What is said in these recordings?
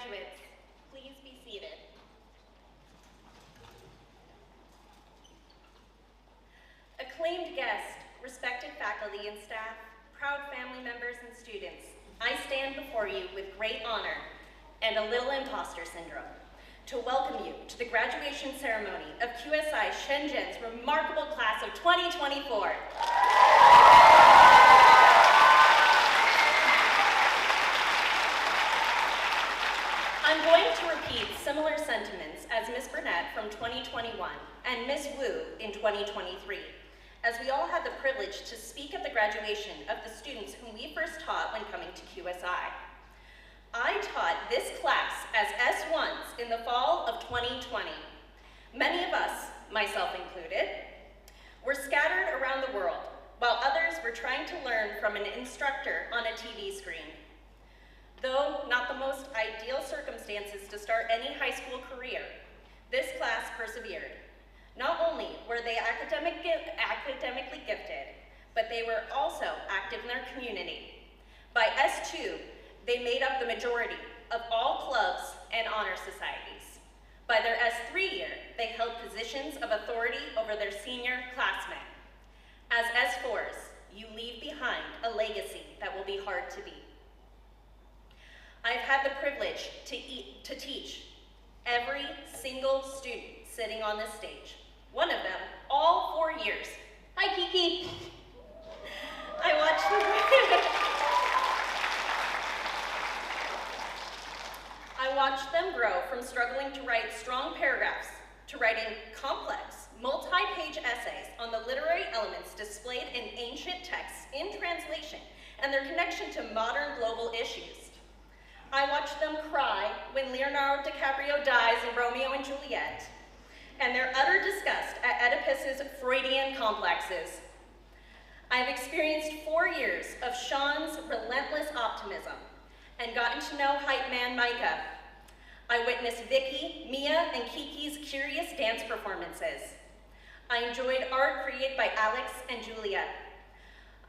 Graduates, please be seated. Acclaimed guests, respected faculty and staff, proud family members and students, I stand before you with great honor and a little imposter syndrome to welcome you to the graduation ceremony of QSI Shenzhen's remarkable class of 2024. I'm going to repeat similar sentiments as Ms. Burnett from 2021 and Ms. Wu in 2023, as we all had the privilege to speak at the graduation of the students whom we first taught when coming to QSI. I taught this class as S1s in the fall of 2020. Many of us, myself included, were scattered around the world, while others were trying to learn from an instructor on a TV screen. Though not the most ideal circumstances to start any high school career, this class persevered. Not only were they academically gifted, but they were also active in their community. By S2, they made up the majority of all clubs and honor societies. By their S3 year, they held positions of authority over their senior classmen. As S4s, you leave behind a legacy that will be hard to beat. I've had the privilege to teach every single student sitting on this stage, one of them all 4 years. Hi, Kiki. I watched them grow from struggling to write strong paragraphs to writing complex, multi-page essays on the literary elements displayed in ancient texts in translation and their connection to modern global issues. I watched them cry when Leonardo DiCaprio dies in Romeo and Juliet, and their utter disgust at Oedipus's Freudian complexes. I've experienced 4 years of Sean's relentless optimism and gotten to know hype man Micah. I witnessed Vicky, Mia, and Kiki's curious dance performances. I enjoyed art created by Alex and Julia.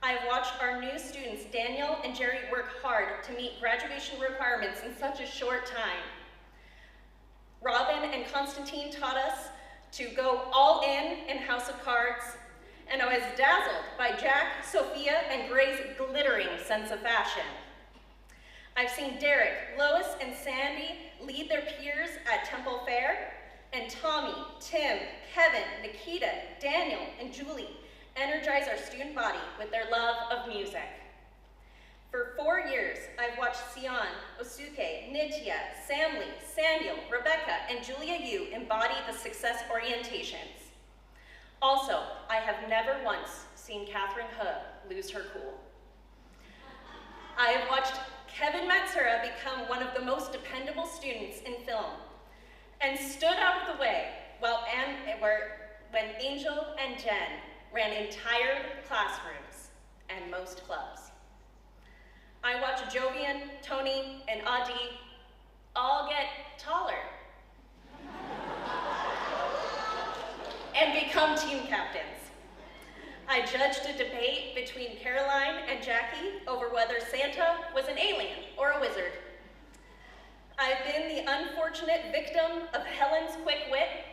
I watched our new students, Daniel and Jerry, work hard to meet graduation requirements in such a short time. Robin and Constantine taught us to go all in House of Cards, and I was dazzled by Jack, Sophia, and Gray's glittering sense of fashion. I've seen Derek, Lois, and Sandy lead their peers at Temple Fair, and Tommy, Tim, Kevin, Nikita, Daniel, and Julie energize our student body with their love of music. For 4 years, I've watched Sion, Osuke, Nitya, Samly, Samuel, Rebecca, and Julia Yu embody the success orientations. Also, I have never once seen Catherine He lose her cool. I have watched Kevin Matsura become one of the most dependable students in film and stood out of the way when Angel and Jen ran entire classrooms and most clubs. I watched Jovian, Tony, and Adi all get taller and become team captains. I judged a debate between Caroline and Jackie over whether Santa was an alien or a wizard. I've been the unfortunate victim of Helen's quick wit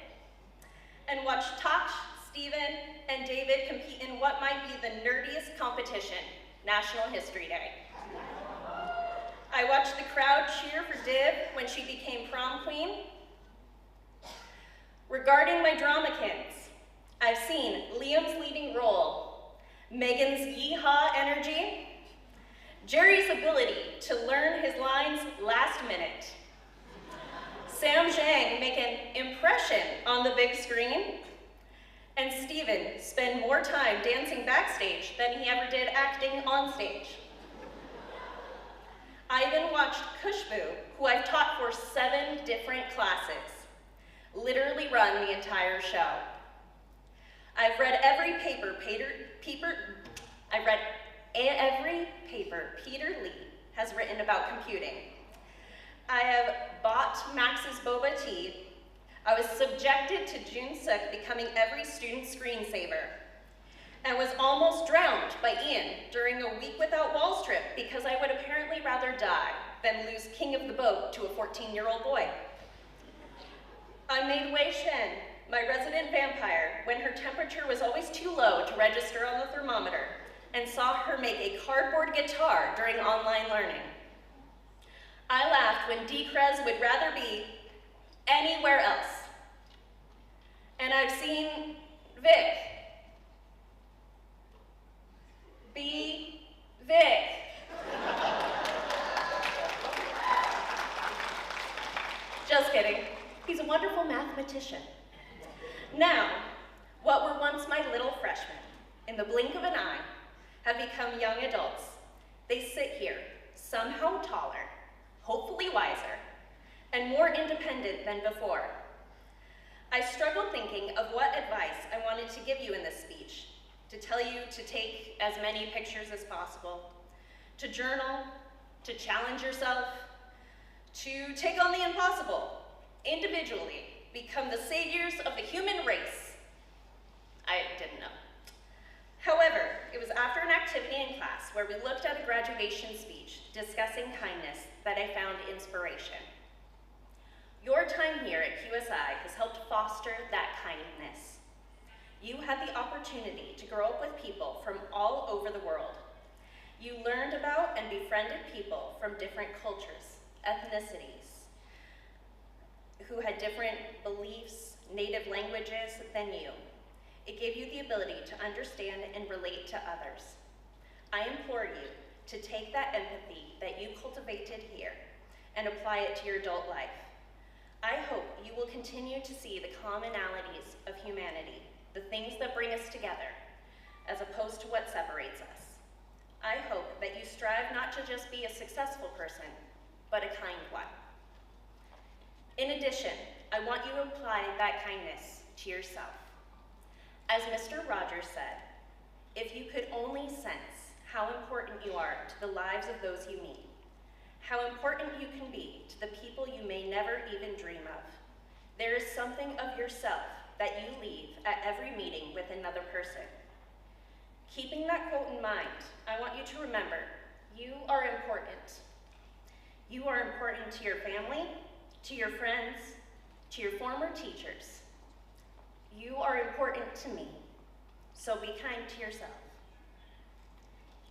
and watched Tosh, Stephen, and David compete in what might be the nerdiest competition, National History Day. I watched the crowd cheer for Div when she became prom queen. Regarding my Dramakins, I've seen Liam's leading role, Megan's yeehaw energy, Jerry's ability to learn his lines last minute, Sam Zhang make an impression on the big screen, and Steven spend more time dancing backstage than he ever did acting on stage. I even watched Kushbu, who I've taught for 7 different classes, literally run the entire show. I've read every paper Peter Lee has written about computing. I have bought Max's boba tea. I was subjected to June Suk becoming every student's screensaver, and was almost drowned by Ian during a week without walls trip because I would apparently rather die. than lose king of the boat to a 14-year-old boy. I made Wei Shen, my resident vampire, when her temperature was always too low to register on the thermometer, and saw her make a cardboard guitar during online learning. I laughed when Decrez would rather be anywhere else. And I've seen Vic be Vic. Just kidding. He's a wonderful mathematician. Now, what were once my little freshmen, in the blink of an eye, have become young adults. They sit here, somehow taller, hopefully wiser, and more independent than before. I struggled thinking of what advice I wanted to give you in this speech, to tell you to take as many pictures as possible, to journal, to challenge yourself, to take on the impossible, individually, become the saviors of the human race. I didn't know. However, it was after an activity in class where we looked at a graduation speech discussing kindness that I found inspiration. Your time here at QSI has helped foster that kindness. You had the opportunity to grow up with people from all over the world. You learned about and befriended people from different cultures, ethnicities, who had different beliefs, native languages than you. It gave you the ability to understand and relate to others. I implore you to take that empathy that you cultivated here and apply it to your adult life. I hope you will continue to see the commonalities of humanity, the things that bring us together, as opposed to what separates us. I hope that you strive not to just be a successful person, but a kind one. In addition, I want you to apply that kindness to yourself. As Mr. Rogers said, if you could only sense how important you are to the lives of those you meet, how important you can be to the people you may never even dream of, there is something of yourself that you leave at every meeting with another person. Keeping that quote in mind, I want you to remember, you are important. You are important to your family, to your friends, to your former teachers. You are important to me, so be kind to yourself.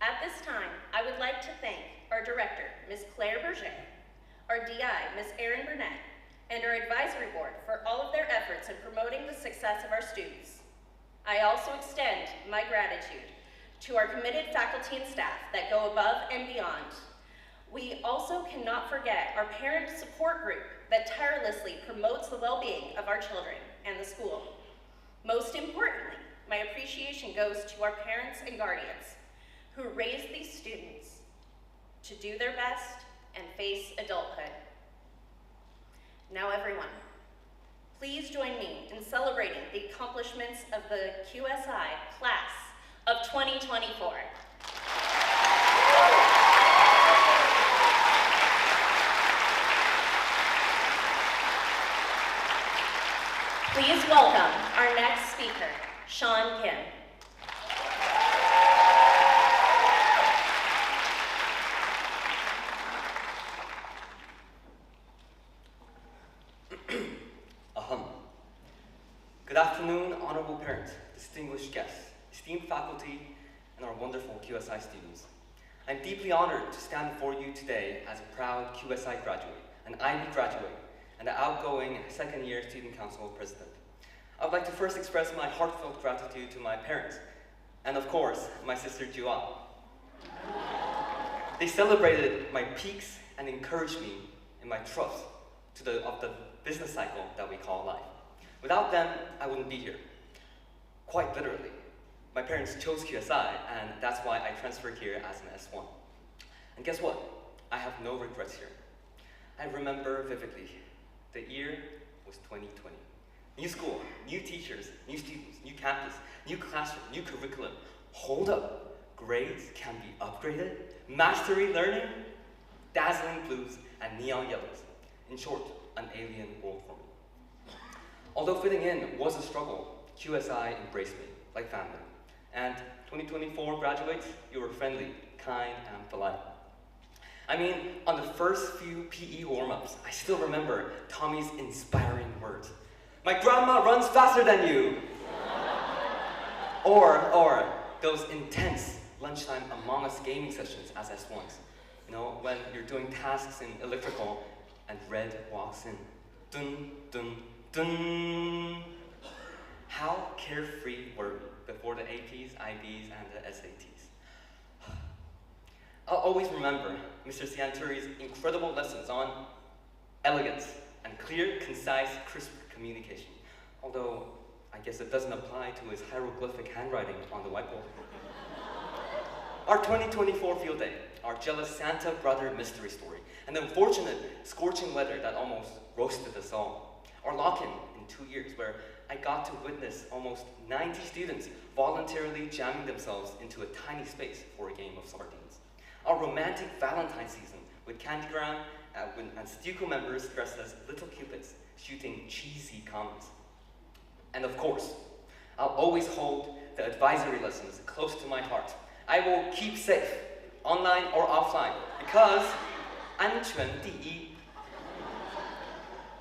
At this time, I would like to thank our director, Ms. Claire Berger, our DI, Ms. Erin Burnett, and our advisory board for all of their efforts in promoting the success of our students. I also extend my gratitude to our committed faculty and staff that go above and beyond. We also cannot forget our parent support group that tirelessly promotes the well-being of our children and the school. Most importantly, my appreciation goes to our parents and guardians who raised these students to do their best and face adulthood. Now everyone, please join me in celebrating the accomplishments of the QSI class of 2024. Please welcome our next speaker, Sean Kim. Good afternoon, honorable parents, distinguished guests, esteemed faculty, and our wonderful QSI students. I'm deeply honored to stand before you today as a proud QSI graduate, an IB graduate, and the outgoing second-year student council president. I would like to first express my heartfelt gratitude to my parents, and of course, my sister Juan. They celebrated my peaks and encouraged me in my trust of the business cycle that we call life. Without them, I wouldn't be here. Quite literally. My parents chose QSI, and that's why I transferred here as an S1. And guess what? I have no regrets here. I remember vividly. The year was 2020. New school, new teachers, new students, new campus, new classroom, new curriculum. Hold up. Grades can be upgraded. Mastery learning. Dazzling blues and neon yellows. In short, an alien world for me. Although fitting in was a struggle, QSI embraced me like family. And 2024 graduates, you were friendly, kind, and polite. I mean, on the first few PE warm-ups, I still remember Tommy's inspiring words. "My grandma runs faster than you!" or those intense lunchtime Among Us gaming sessions as S1s. You know, when you're doing tasks in electrical and Red walks in. Dun, dun, dun. How carefree were we before the APs, IBs, and the SATs? I'll always remember Mr. Sianturi's incredible lessons on elegance and clear, concise, crisp communication. Although, I guess it doesn't apply to his hieroglyphic handwriting on the whiteboard. Our 2024 field day, our jealous Santa brother mystery story, and the unfortunate scorching weather that almost roasted us all. Our lock-in in 2 years, where I got to witness almost 90 students voluntarily jamming themselves into a tiny space for a game of sardines. Our romantic Valentine's season with Candygram and Stuco members dressed as little cupids shooting cheesy comments. And of course, I'll always hold the advisory lessons close to my heart. I will keep safe, online or offline, because 安全第一.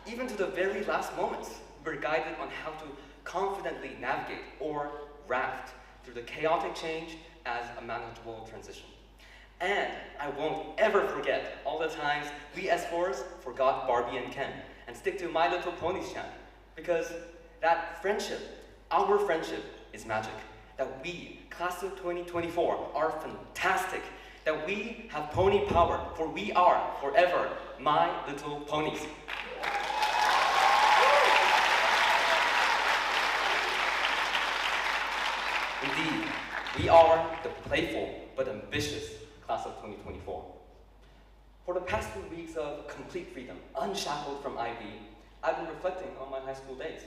Even to the very last moments, we're guided on how to confidently navigate or raft through the chaotic change as a manageable transition. And I won't ever forget all the times we S4s forgot Barbie and Ken and stick to My Little Pony's channel, because that friendship, our friendship, is magic. That we, class of 2024, are fantastic. That we have pony power, for we are forever My Little Ponies. Indeed, we are the playful but ambitious class of 2024. For the past few weeks of complete freedom, unshackled from IB, I've been reflecting on my high school days.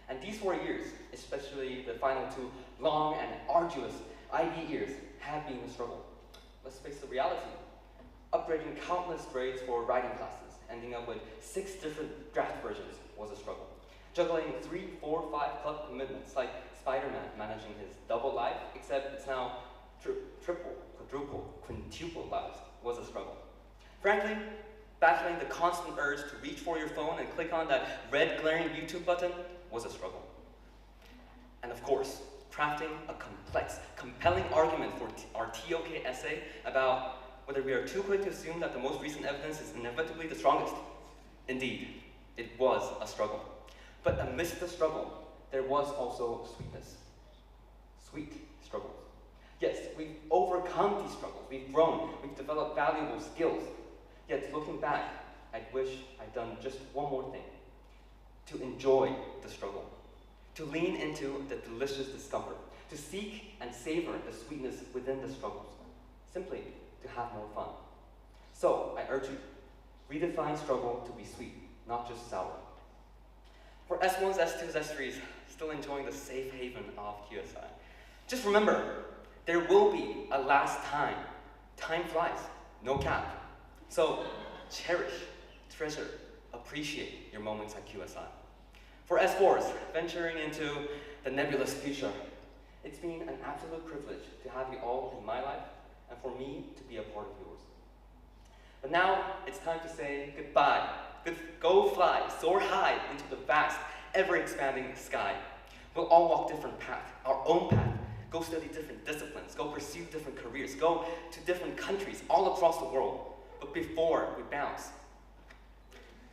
And these 4 years, especially the final 2 long and arduous IB years, have been a struggle. Let's face the reality. Upgrading countless grades for writing classes, ending up with 6 different draft versions, was a struggle. Juggling 3, 4, 5 club commitments, like Spider-Man managing his double life, except it's now triple, quadruple, quintuple lives, was a struggle. Frankly, battling the constant urge to reach for your phone and click on that red glaring YouTube button was a struggle. And of course, crafting a complex, compelling argument for our TOK essay about whether we are too quick to assume that the most recent evidence is inevitably the strongest. Indeed, it was a struggle. But amidst the struggle, there was also sweetness. Sweet struggles. Yes, we've overcome these struggles. We've grown. We've developed valuable skills. Yet looking back, I wish I'd done just one more thing. To enjoy the struggle. To lean into the delicious discomfort. To seek and savor the sweetness within the struggles. Simply to have more fun. So, I urge you, redefine struggle to be sweet, not just sour. For S1s, S2s, S3s, still enjoying the safe haven of QSI, just remember, there will be a last time. Time flies, no cap. So cherish, treasure, appreciate your moments at QSI. For S4s, venturing into the nebulous future, it's been an absolute privilege to have you all in my life and for me to be a part of yours. But now it's time to say goodbye. Go fly, soar high into the vast, ever-expanding sky. We'll all walk different paths, our own path. Go study different disciplines, go pursue different careers, go to different countries all across the world. But before we bounce,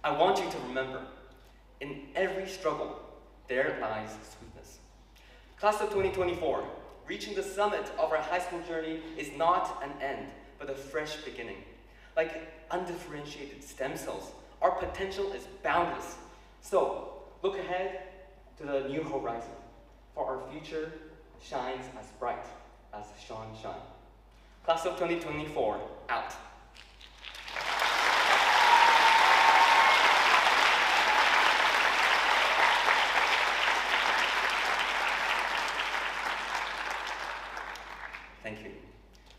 I want you to remember, in every struggle, there lies sweetness. Class of 2024, reaching the summit of our high school journey is not an end, but a fresh beginning. Like undifferentiated stem cells, our potential is boundless. So, look ahead to the new horizon, for our future shines as bright as Sean shine. Class of 2024, out. Thank you.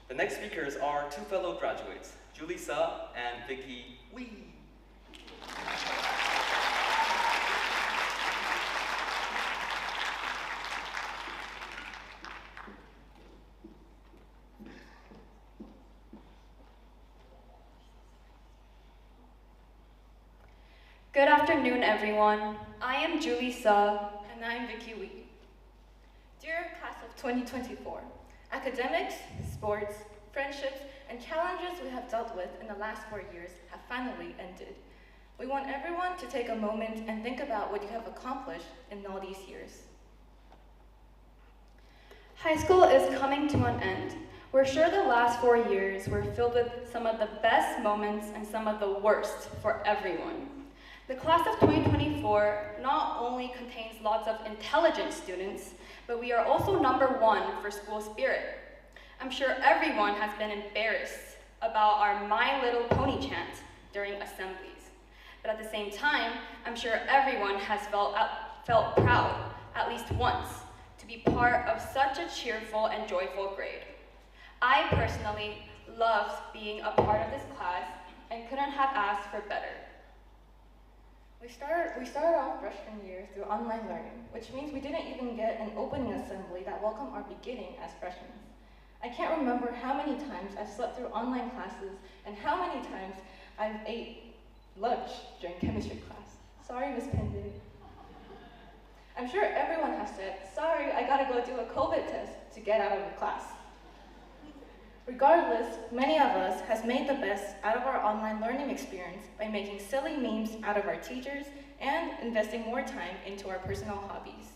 The next speakers are 2 fellow graduates, Julie Sa and Vicky Wee. afternoon, everyone. I am Julie Suh. And I'm Vicky Wee. Dear class of 2024, academics, sports, friendships, and challenges we have dealt with in the last 4 years have finally ended. We want everyone to take a moment and think about what you have accomplished in all these years. High school is coming to an end. We're sure the last 4 years were filled with some of the best moments and some of the worst for everyone. The class of 2024 not only contains lots of intelligent students, but we are also #1 for school spirit. I'm sure everyone has been embarrassed about our My Little Pony chant during assemblies. But at the same time, I'm sure everyone has felt proud, at least once, to be part of such a cheerful and joyful grade. I personally loved being a part of this class and couldn't have asked for better. We started off freshman year through online learning, which means we didn't even get an opening assembly that welcomed our beginning as freshmen. I can't remember how many times I've slept through online classes and how many times I've ate lunch during chemistry class. Sorry, Miss Pendon. I'm sure everyone has said, sorry, I gotta go do a COVID test to get out of the class. Regardless, many of us has made the best out of our online learning experience by making silly memes out of our teachers and investing more time into our personal hobbies.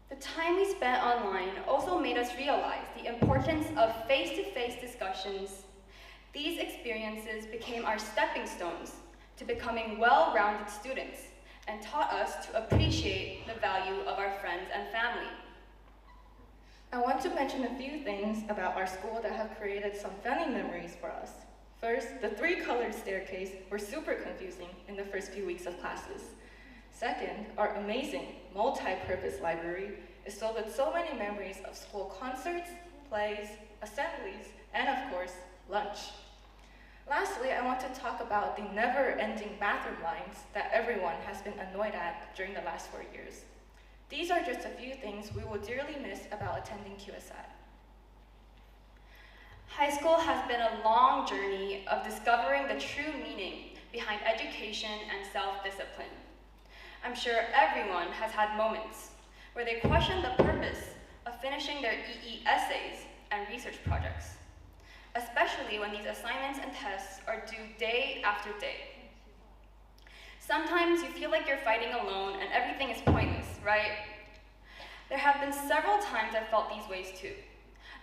The time we spent online also made us realize the importance of face-to-face discussions. These experiences became our stepping stones to becoming well-rounded students and taught us to appreciate the value of our friends and family. I want to mention a few things about our school that have created some funny memories for us. First, the 3-colored staircase were super confusing in the first few weeks of classes. Second, our amazing multi-purpose library is filled with so many memories of school concerts, plays, assemblies, and of course, lunch. Lastly, I want to talk about the never-ending bathroom lines that everyone has been annoyed at during the last 4 years. These are just a few things we will dearly miss about attending QSI. High school has been a long journey of discovering the true meaning behind education and self-discipline. I'm sure everyone has had moments where they question the purpose of finishing their EE essays and research projects, especially when these assignments and tests are due day after day. Sometimes you feel like you're fighting alone and everything is pointless, right? There have been several times I've felt these ways too.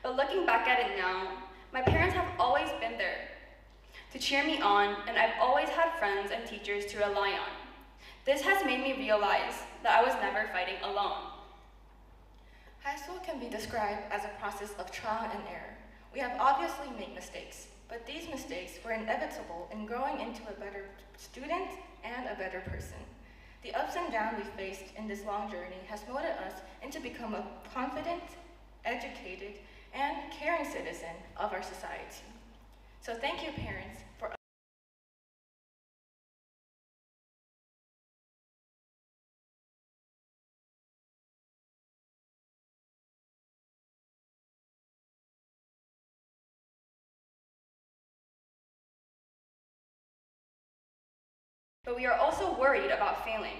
But looking back at it now, my parents have always been there to cheer me on, and I've always had friends and teachers to rely on. This has made me realize that I was never fighting alone. High school can be described as a process of trial and error. We have obviously made mistakes, but these mistakes were inevitable in growing into a better student and a better person. The ups and downs we faced in this long journey has molded us into become a confident, educated, and caring citizen of our society. So thank you, parents, for But we are also worried about failing.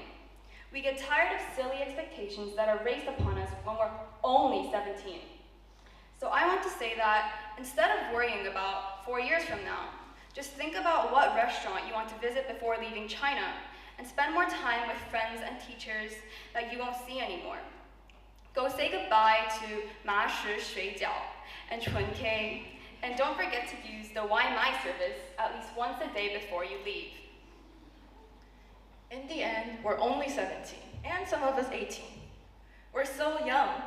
We get tired of silly expectations that are raised upon us when we're only 17. So I want to say that instead of worrying about 4 years from now, just think about what restaurant you want to visit before leaving China and spend more time with friends and teachers that you won't see anymore. Go say goodbye to Ma Shi Shui Jiao and Chun K, and don't forget to use the Wai Mai service at least once a day before you leave. in the end, we're only 17, and some of us 18. We're so young.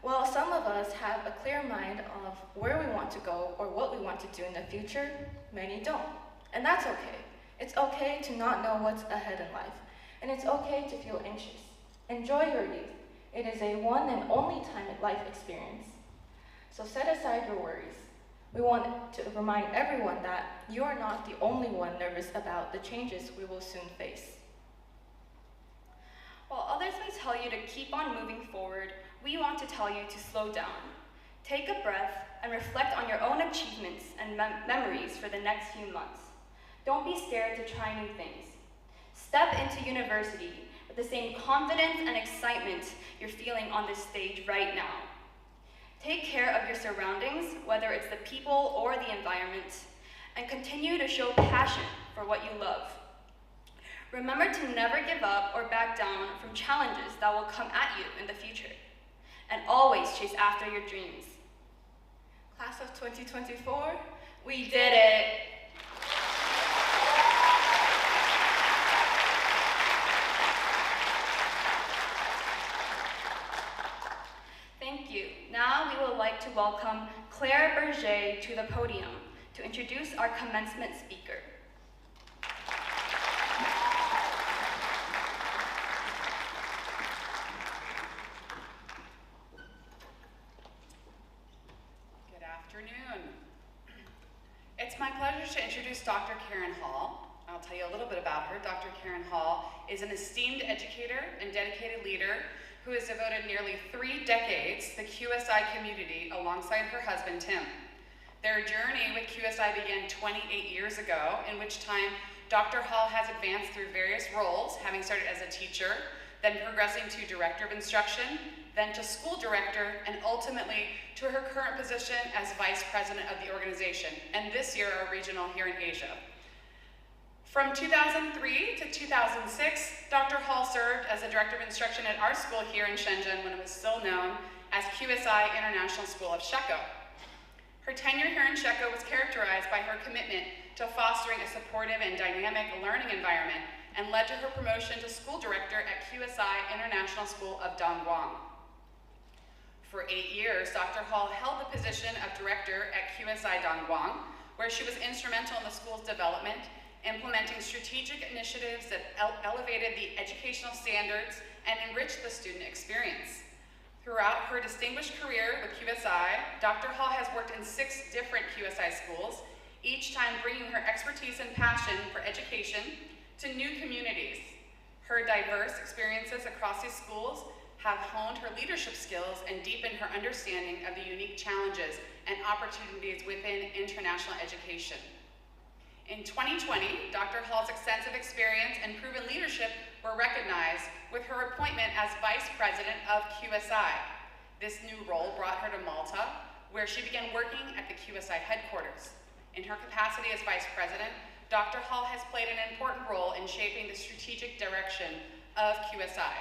While some of us have a clear mind of where we want to go or what we want to do in the future, many don't. And that's okay. It's okay to not know what's ahead in life, and it's okay to feel anxious. Enjoy your youth. It is a one and only time in life experience. So set aside your worries. We want to remind everyone that you are not the only one nervous about the changes we will soon face. While others may tell you to keep on moving forward, we want to tell you to slow down. Take a breath and reflect on your own achievements and memories for the next few months. Don't be scared to try new things. Step into university with the same confidence and excitement you're feeling on this stage right now. Take care of your surroundings, whether it's the people or the environment, and continue to show passion for what you love. Remember to never give up or back down from challenges that will come at you in the future, and always chase after your dreams. Class of 2024, We did it! Thank you. Now we would like to welcome Claire Berger to the podium to introduce our commencement speaker. Good afternoon. It's my pleasure to introduce Dr. Karen Hall. I'll tell you a little bit about her. Dr. Karen Hall is an esteemed educator and dedicated leader who has devoted nearly 3 decades to the QSI community alongside her husband, Tim. Their journey with QSI began 28 years ago, in which time Dr. Hall has advanced through various roles, having started as a teacher, then progressing to director of instruction, then to school director, and ultimately to her current position as vice president of the organization, and this year our regional here in Asia. From 2003 to 2006, Dr. Hall served as the director of instruction at our school here in Shenzhen when it was still known as QSI International School of Shekou. Her tenure here in Shekou was characterized by her commitment to fostering a supportive and dynamic learning environment and led to her promotion to school director at QSI International School of Dongguan. For 8 years, Dr. Hall held the position of director at QSI Dongguan, where she was instrumental in the school's development, implementing strategic initiatives that elevated the educational standards and enriched the student experience. Throughout her distinguished career with QSI, Dr. Hall has worked in 6 different QSI schools, each time bringing her expertise and passion for education to new communities. Her diverse experiences across these schools have honed her leadership skills and deepened her understanding of the unique challenges and opportunities within international education. In 2020, Dr. Hall's extensive experience and proven leadership were recognized with her appointment as Vice President of QSI. This new role brought her to Malta, where she began working at the QSI headquarters. In her capacity as Vice President, Dr. Hall has played an important role in shaping the strategic direction of QSI,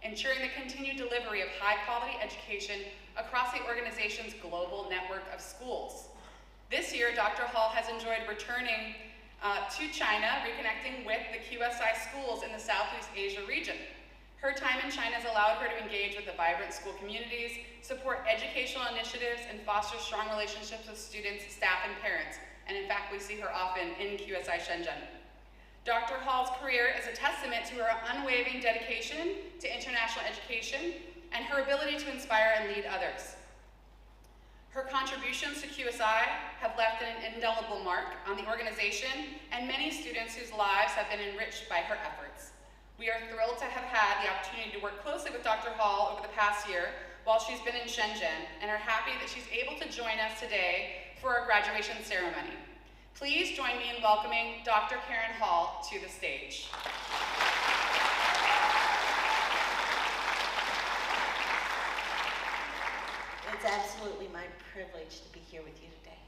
ensuring the continued delivery of high-quality education across the organization's global network of schools. This year, Dr. Hall has enjoyed returning to China, reconnecting with the QSI schools in the Southeast Asia region. Her time in China has allowed her to engage with the vibrant school communities, support educational initiatives, and foster strong relationships with students, staff, and parents. And in fact, we see her often in QSI Shenzhen. Dr. Hall's career is a testament to her unwavering dedication to international education and her ability to inspire and lead others. Her contributions to QSI have left an indelible mark on the organization and many students whose lives have been enriched by her efforts. We are thrilled to have had the opportunity to work closely with Dr. Hall over the past year while she's been in Shenzhen, and are happy that she's able to join us today for our graduation ceremony. Please join me in welcoming Dr. Karen Hall to the stage. It's absolutely my privilege to be here with you today.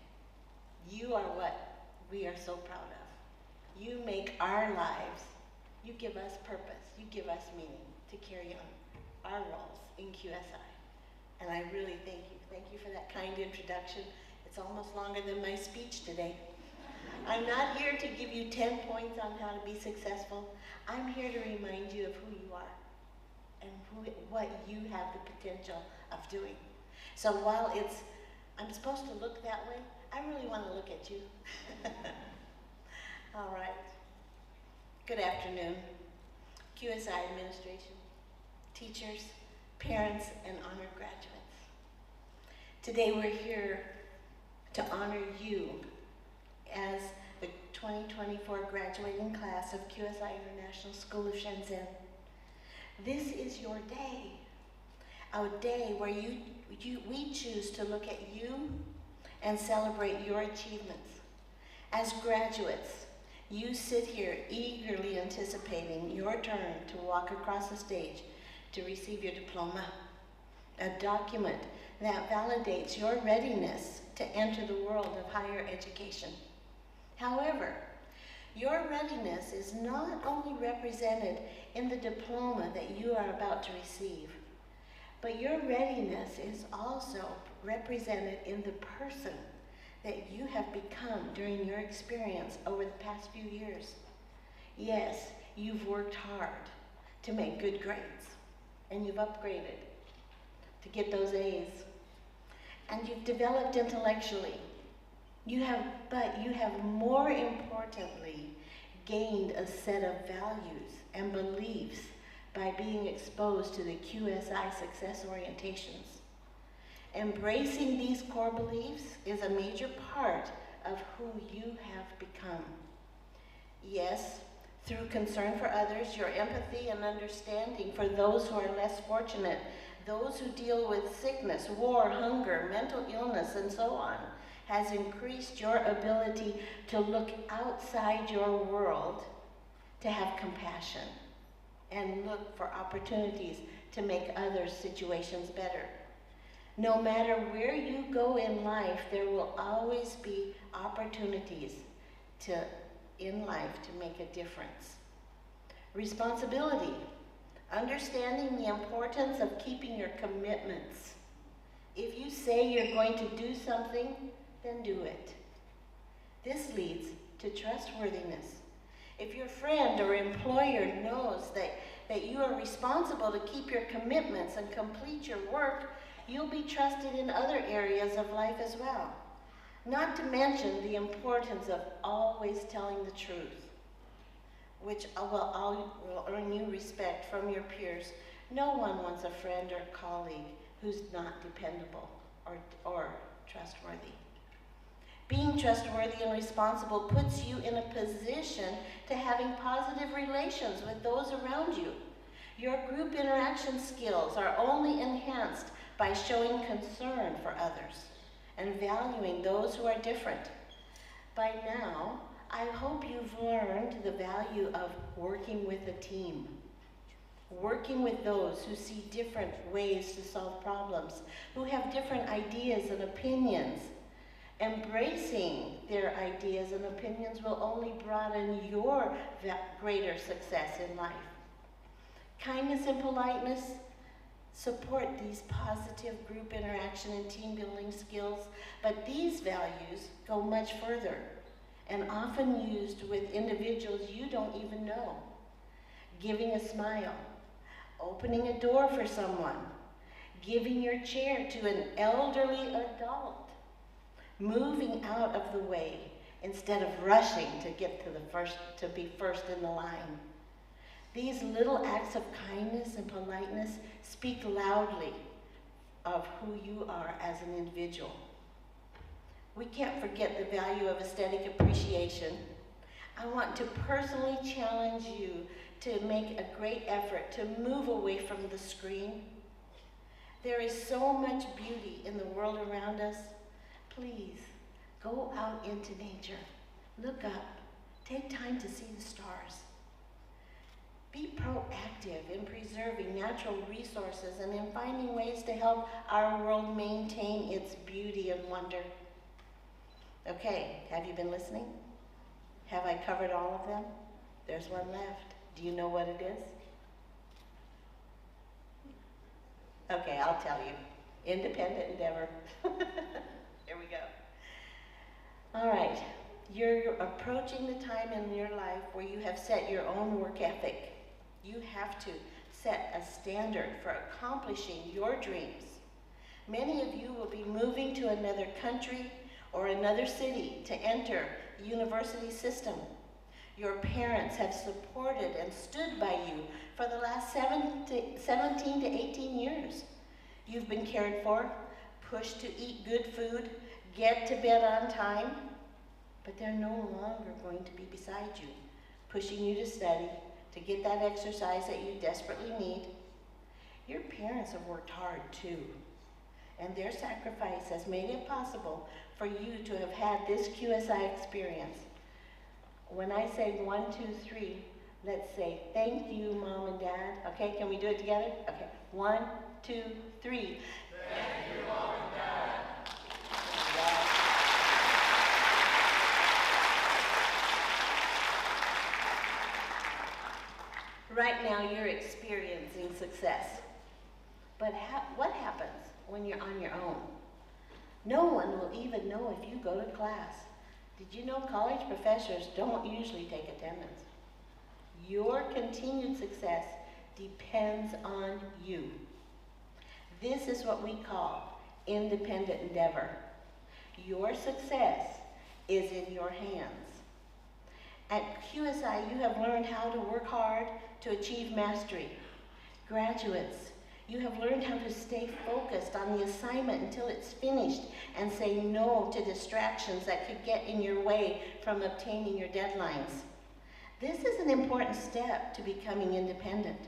You are what we are so proud of. You make our lives, you give us purpose, you give us meaning to carry on our roles in QSI. And I really thank you. Thank you for that kind introduction. It's almost longer than my speech today. I'm not here to give you 10 points on how to be successful. I'm here to remind you of who you are and what you have the potential of doing. So while I'm supposed to look that way, I really want to look at you. All right. Good afternoon. QSI administration, teachers, parents, and honored graduates. Today we're here to honor you as the 2024 graduating class of QSI International School of Shenzhen. This is your day, a day where we choose to look at you and celebrate your achievements. As graduates, You sit here eagerly anticipating your turn to walk across the stage to receive your diploma, a document that validates your readiness to enter the world of higher education. However, your readiness is not only represented in the diploma that you are about to receive, but your readiness is also represented in the person that you have become during your experience over the past few years. Yes, you've worked hard to make good grades, and you've upgraded to get those A's, and you've developed intellectually. But you have more importantly gained a set of values and beliefs by being exposed to the QSI success orientations. Embracing these core beliefs is a major part of who you have become. Yes, through concern for others, your empathy and understanding for those who are less fortunate, those who deal with sickness, war, hunger, mental illness, and so on, has increased your ability to look outside your world, to have compassion, and look for opportunities to make others' situations better. No matter where you go in life, there will always be opportunities in life to make a difference. Responsibility. Understanding the importance of keeping your commitments. If you say you're going to do something, then do it. This leads to trustworthiness. If your friend or employer knows that you are responsible to keep your commitments and complete your work, you'll be trusted in other areas of life as well. Not to mention the importance of always telling the truth, which will earn you respect from your peers. No one wants a friend or colleague who's not dependable or trustworthy. Being trustworthy and responsible puts you in a position to having positive relations with those around you. Your group interaction skills are only enhanced by showing concern for others and valuing those who are different. By now, I hope you've learned the value of working with a team, working with those who see different ways to solve problems, who have different ideas and opinions. Embracing their ideas and opinions will only broaden your greater success in life. Kindness and politeness support these positive group interaction and team building skills, but these values go much further and often used with individuals you don't even know. Giving a smile, opening a door for someone, giving your chair to an elderly adult, moving out of the way instead of rushing to be first in the line. These little acts of kindness and politeness speak loudly of who you are as an individual. We can't forget the value of aesthetic appreciation. I want to personally challenge you to make a great effort to move away from the screen. There is so much beauty in the world around us. Please, go out into nature. Look up. Take time to see the stars. Be proactive in preserving natural resources and in finding ways to help our world maintain its beauty and wonder. Okay, have you been listening? Have I covered all of them? There's one left. Do you know what it is? Okay, I'll tell you. Independent endeavor. Here we go. All right, you're approaching the time in your life where you have set your own work ethic. You have to set a standard for accomplishing your dreams. Many of you will be moving to another country or another city to enter the university system. Your parents have supported and stood by you for the last 17 to 18 years. You've been cared for, pushed to eat good food, get to bed on time, but they're no longer going to be beside you, pushing you to study, to get that exercise that you desperately need. Your parents have worked hard too, and their sacrifice has made it possible for you to have had this QSI experience. When I say 1, 2, 3, let's say, thank you, Mom and Dad. Okay, can we do it together? Okay, 1, 2, 3. Thank you, Mom and Dad. Right now, you're experiencing success. But what happens when you're on your own? No one will even know if you go to class. Did you know college professors don't usually take attendance? Your continued success depends on you. This is what we call independent endeavor. Your success is in your hands. At QSI, you have learned how to work hard to achieve mastery. Graduates, you have learned how to stay focused on the assignment until it's finished and say no to distractions that could get in your way from obtaining your deadlines. This is an important step to becoming independent.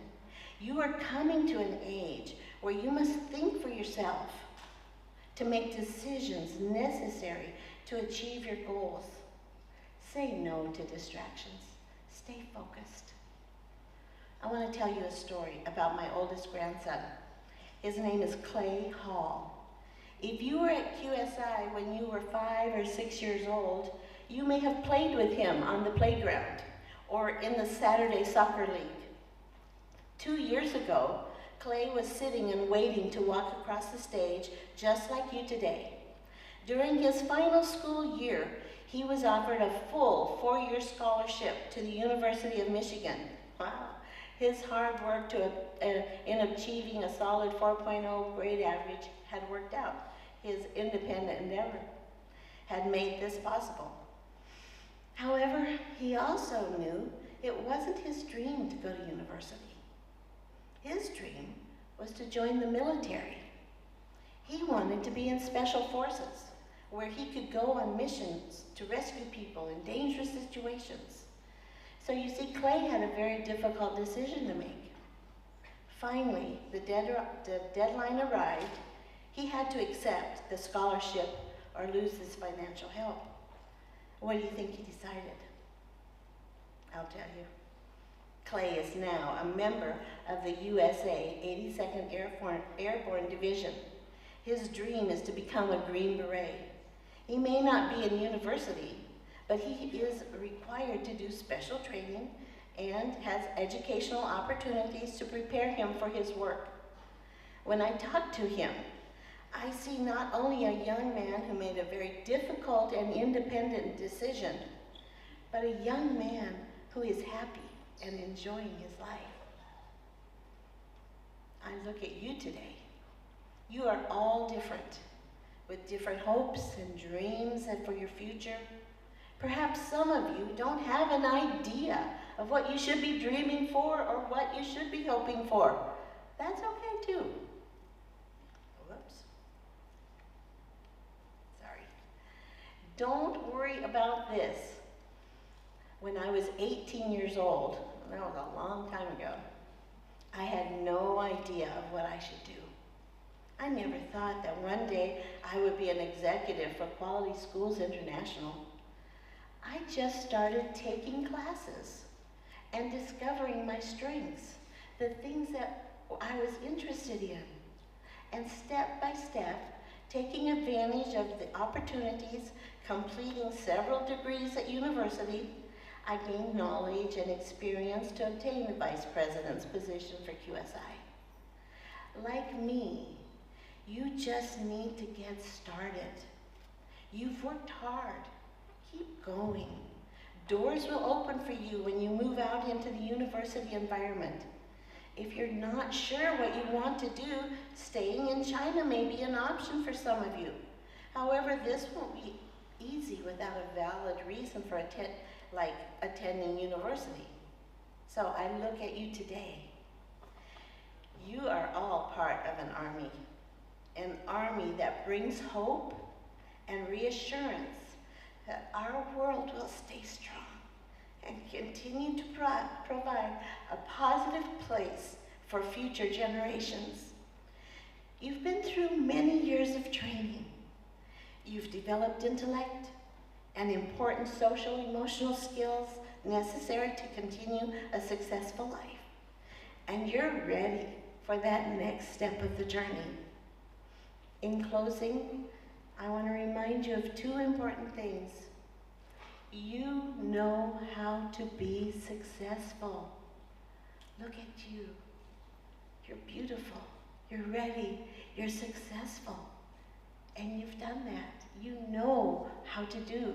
You are coming to an age where you must think for yourself to make decisions necessary to achieve your goals. Say no to distractions. Stay focused. I want to tell you a story about my oldest grandson. His name is Clay Hall. If you were at QSI when you were 5 or 6 years old, you may have played with him on the playground or in the Saturday soccer league. 2 years ago, Clay was sitting and waiting to walk across the stage just like you today. During his final school year, he was offered a full 4-year scholarship to the University of Michigan. Wow. His hard work in achieving a solid 4.0 grade average had worked out. His independent endeavor had made this possible. However, he also knew it wasn't his dream to go to university. His dream was to join the military. He wanted to be in special forces, where he could go on missions to rescue people in dangerous situations. So you see, Clay had a very difficult decision to make. Finally, the deadline arrived. He had to accept the scholarship or lose his financial help. What do you think he decided? I'll tell you. Clay is now a member of the USA 82nd Airborne Division. His dream is to become a Green Beret. He may not be in university, but he is required to do special training and has educational opportunities to prepare him for his work. When I talk to him, I see not only a young man who made a very difficult and independent decision, but a young man who is happy and enjoying his life. I look at you today. You are all different, with different hopes and dreams and for your future. Perhaps some of you don't have an idea of what you should be dreaming for or what you should be hoping for. That's okay too. Whoops. Sorry. Don't worry about this. When I was 18 years old, that was a long time ago, I had no idea of what I should do. I never thought that one day I would be an executive for Quality Schools International. I just started taking classes and discovering my strengths, the things that I was interested in, and step by step, taking advantage of the opportunities, completing several degrees at university, I gained knowledge and experience to obtain the Vice President's position for QSI. Like me, you just need to get started. You've worked hard. Keep going. Doors will open for you when you move out into the university environment. If you're not sure what you want to do, staying in China may be an option for some of you. However, this won't be easy without a valid reason for attending university. So I look at you today. You are all part of an army that brings hope and reassurance that our world will stay strong and continue to provide a positive place for future generations. You've been through many years of training. You've developed intellect, and important social emotional skills necessary to continue a successful life. And you're ready for that next step of the journey. In closing, I want to remind you of two important things. You know how to be successful. Look at you. You're beautiful. You're ready. You're successful. And you've done that. You know how to do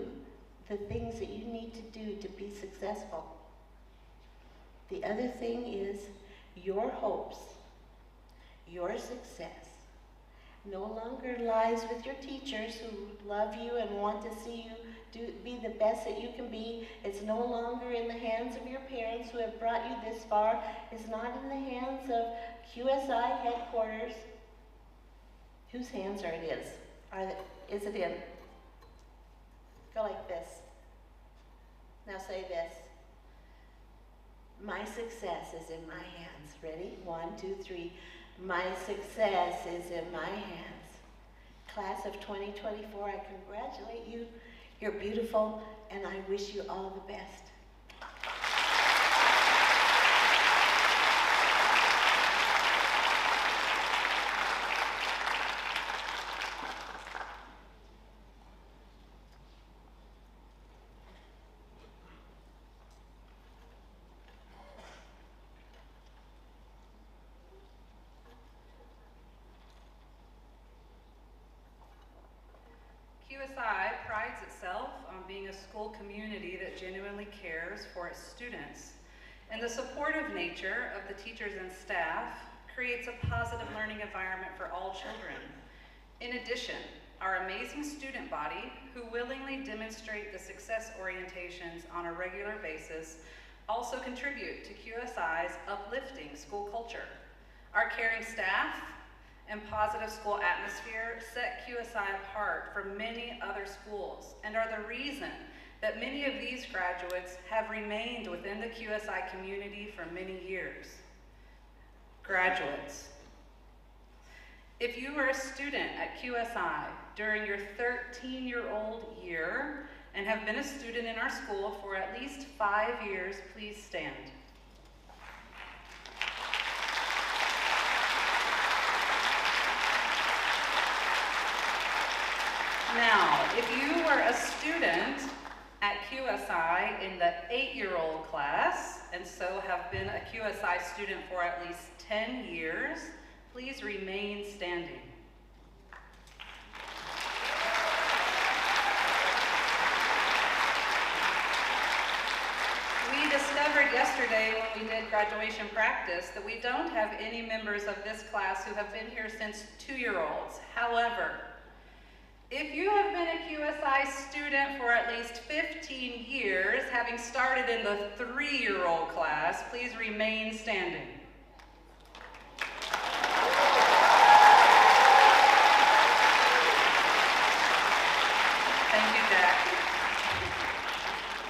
the things that you need to do to be successful. The other thing is your hopes, your success, no longer lies with your teachers who love you and want to see you be the best that you can be. It's no longer in the hands of your parents who have brought you this far. It's not in the hands of QSI headquarters. Whose hands is it in? Go like this. Now say this. My success is in my hands. Ready? 1, 2, 3. My success is in my hands. Class of 2024, I congratulate you. You're beautiful, and I wish you all the best. QSI prides itself on being a school community that genuinely cares for its students. And the supportive nature of the teachers and staff creates a positive learning environment for all children. In addition, our amazing student body, who willingly demonstrate the success orientations on a regular basis, also contribute to QSI's uplifting school culture. Our caring staff and positive school atmosphere set QSI apart from many other schools and are the reason that many of these graduates have remained within the QSI community for many years. Graduates, if you were a student at QSI during your 13-year-old year and have been a student in our school for at least 5 years, please stand. Now, if you were a student at QSI in the 8-year-old class, and so have been a QSI student for at least 10 years, please remain standing. We discovered yesterday when we did graduation practice that we don't have any members of this class who have been here since 2-year-olds. However, if you have been a QSI student for at least 15 years, having started in the 3-year-old class, please remain standing. Thank you, Jack.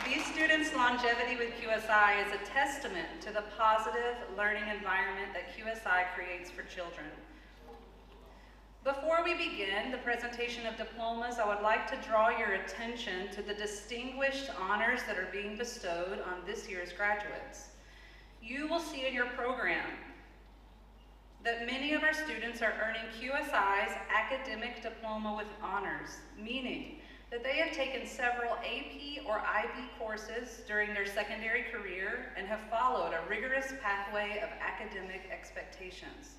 These students' longevity with QSI is a testament to the positive learning environment that QSI creates for children. Before we begin the presentation of diplomas, I would like to draw your attention to the distinguished honors that are being bestowed on this year's graduates. You will see in your program that many of our students are earning QSI's academic diploma with honors, meaning that they have taken several AP or IB courses during their secondary career and have followed a rigorous pathway of academic expectations.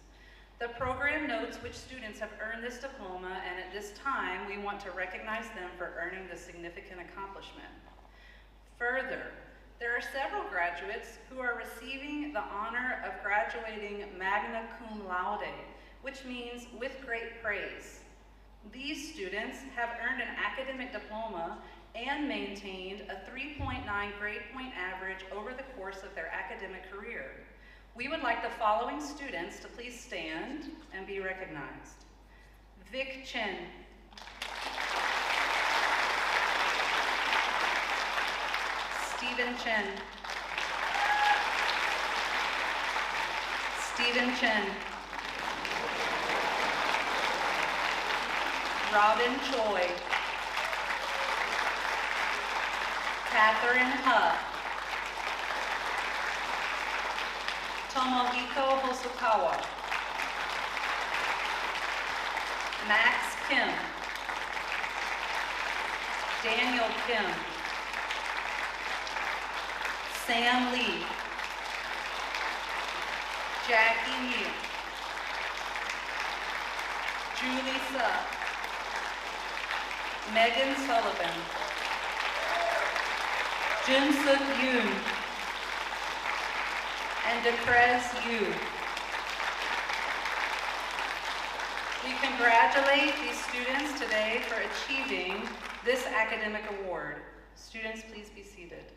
The program notes which students have earned this diploma, and at this time, we want to recognize them for earning this significant accomplishment. Further, there are several graduates who are receiving the honor of graduating magna cum laude, which means with great praise. These students have earned an academic diploma and maintained a 3.9 grade point average over the course of their academic career. We would like the following students to please stand and be recognized. Vic Chen. Stephen Chen. Stephen Chen. Robin Choi. Catherine Huff. Tomohiko Hosokawa. Max Kim. Daniel Kim. Sam Lee. Jackie Neal. Julie Suh. Megan Sullivan. Junsuk Yoon. And Deprez Yu. We congratulate these students today for achieving this academic award. Students, please be seated.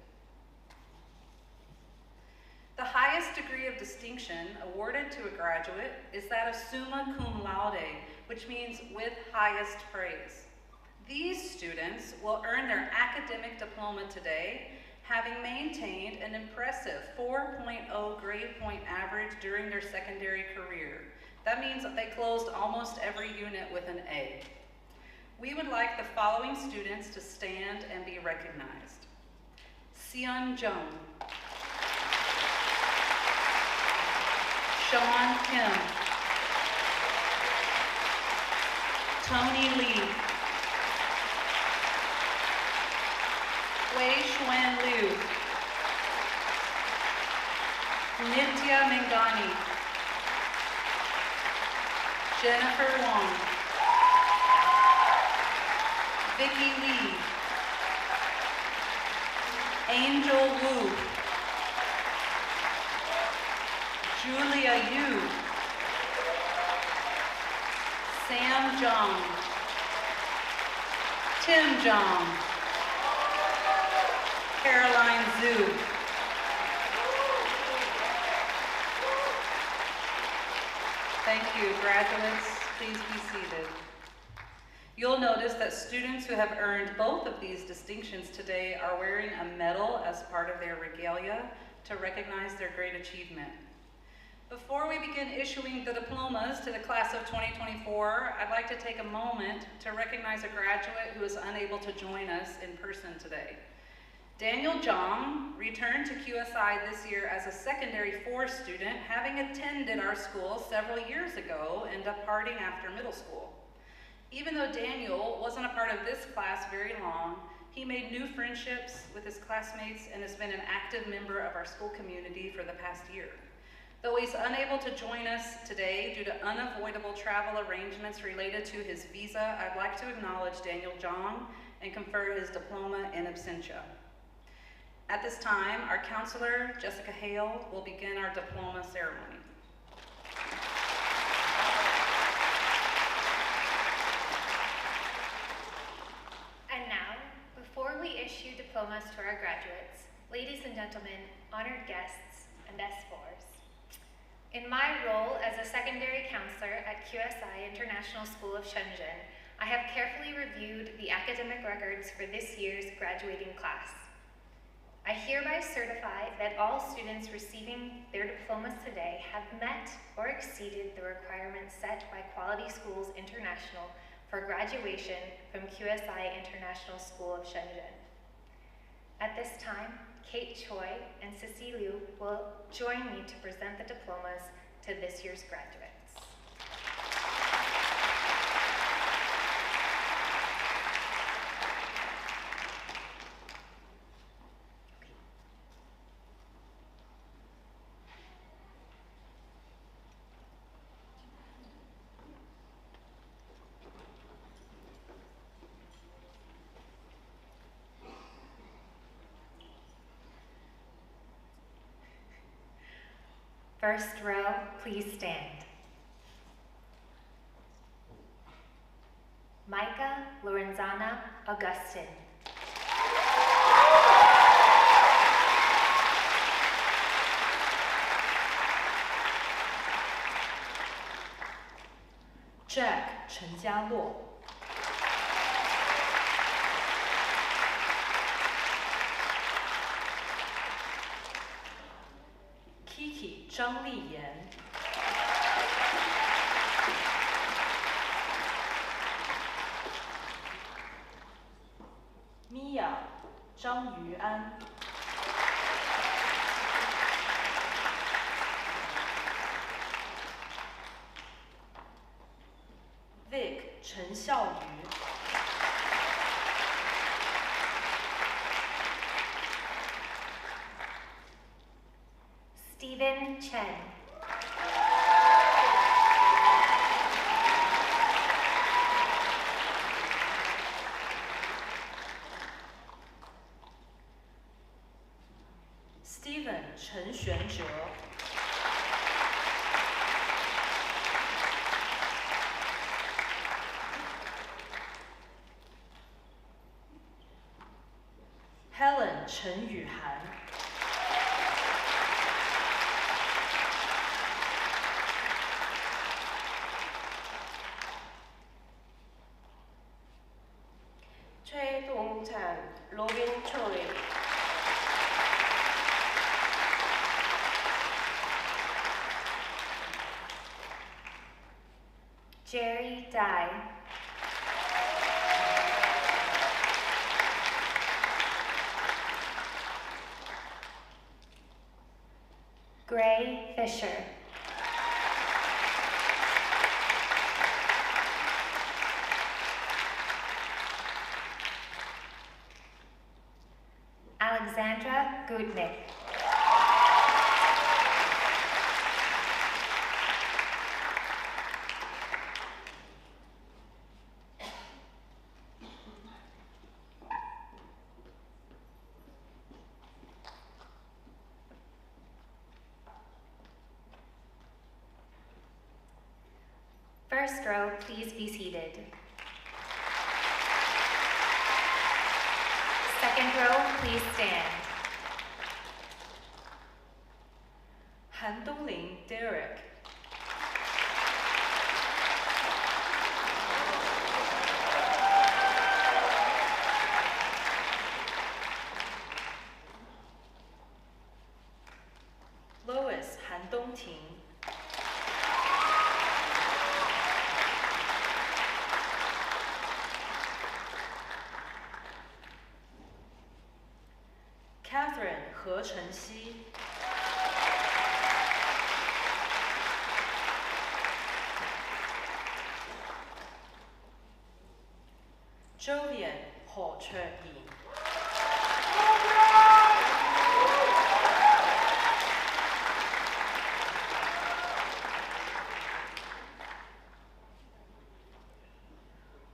The highest degree of distinction awarded to a graduate is that of summa cum laude, which means with highest praise. These students will earn their academic diploma today, having maintained an impressive 4.0 grade point average during their secondary career. That means that they closed almost every unit with an A. We would like the following students to stand and be recognized. Seon Jung. Sean Kim. Tony Lee. Wei Xuan Liu. Nitya Mengani. Jennifer Wong. Vicky Lee. Angel Wu. Julia Yu. Sam Zhang. Tim Zhang. Caroline Zhu. Thank you. Graduates, please be seated. You'll notice that students who have earned both of these distinctions today are wearing a medal as part of their regalia to recognize their great achievement. Before we begin issuing the diplomas to the class of 2024, I'd like to take a moment to recognize a graduate who is unable to join us in person today. Daniel Zhang returned to QSI this year as a secondary 4 student, having attended our school several years ago and departing after middle school. Even though Daniel wasn't a part of this class very long, he made new friendships with his classmates and has been an active member of our school community for the past year. Though he's unable to join us today due to unavoidable travel arrangements related to his visa, I'd like to acknowledge Daniel Zhang and confer his diploma in absentia. At this time, our counselor, Jessica Hale, will begin our diploma ceremony. And now, before we issue diplomas to our graduates, ladies and gentlemen, honored guests, and S4s, in my role as a secondary counselor at QSI International School of Shenzhen, I have carefully reviewed the academic records for this year's graduating class. I hereby certify that all students receiving their diplomas today have met or exceeded the requirements set by Quality Schools International for graduation from QSI International School of Shenzhen. At this time, Kate Choi and Ceci Liu will join me to present the diplomas to this year's graduates. First row, please stand. Micah Lorenzana Augustin. Jack 陈家洛。Kiki 张丽妍。Mia 张于安。Vic 陈孝瑜。Stephen Chen. Steven 陈玄哲。Helen 陈雨涵。崔东灿 Robin Choi. Jerry Dai. Gray Fisher. Alexandra Gutnick. First row, please be seated. Second row, please stand. 韩东林 Derek。Lois 韩东婷。Catherine 何晨曦。Jovian 何卓賢。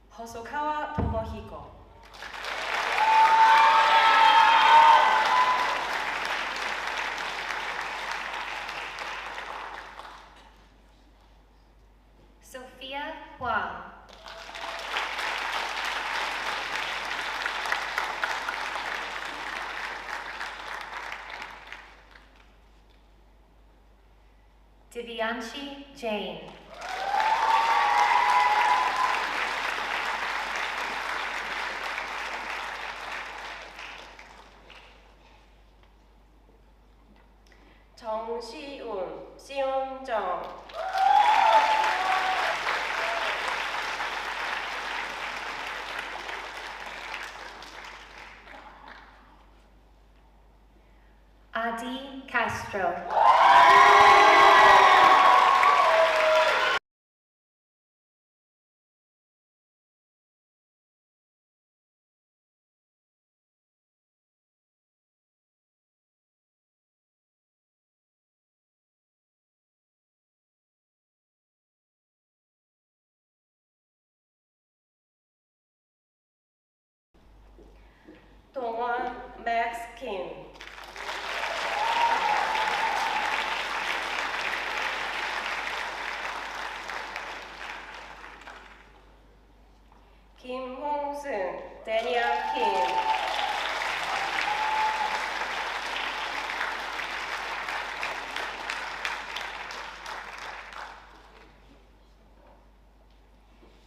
Hosokawa Tomohiko。Sophia Huang. Divyanshi Jain. 정시운, 시온정. Adi Castro. 동원 Max Kim. 김홍승 Daniel Kim.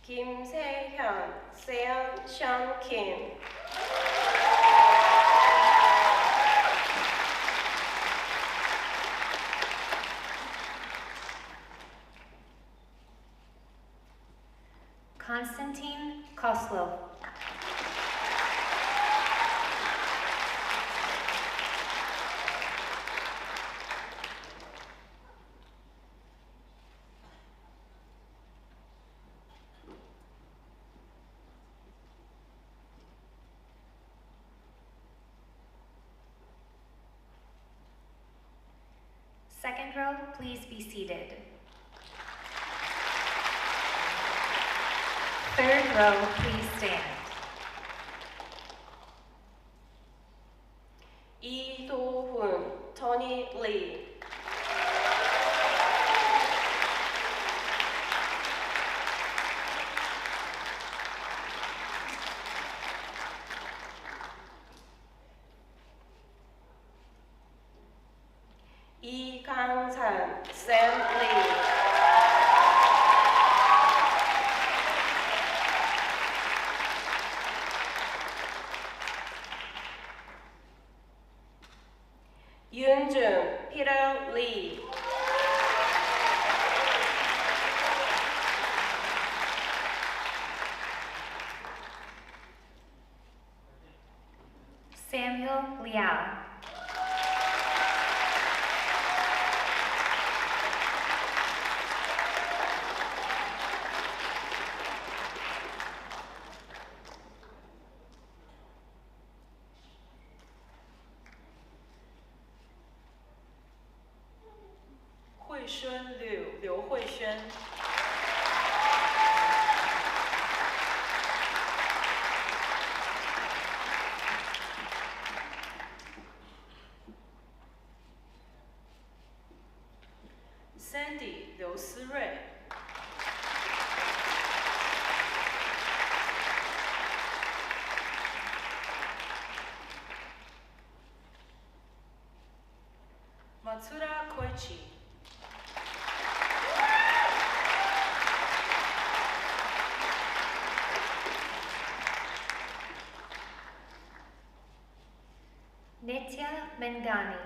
김세현 Seon Sean Kim. Konstantin Koslov. Second row, please be seated. Third row, please stand. イ・ドフン、Tony Lee. 이 강산, Sam Lee. 윤중, Peter Lee. Samuel Liao. Huishun Liu, Liu Huishun. Sandy, Liu Sirui. Matsuda Koichi. Nitya Mengani.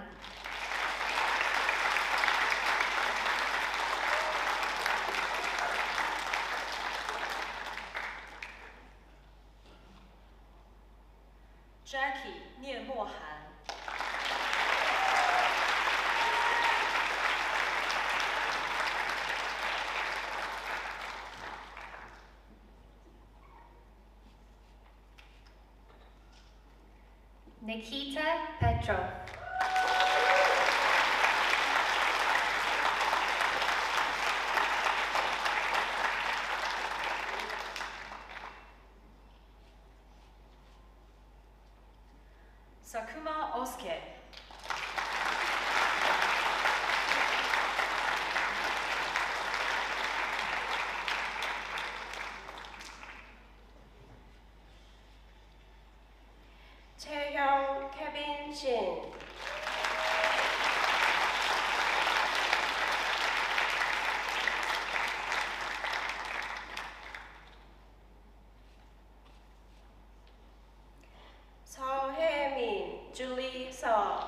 Jackie, 聂莫涵。Nikita Petrov. Sakuma Osuke. Chaehyung Kevin Shin. 서혜민, Julie Seo.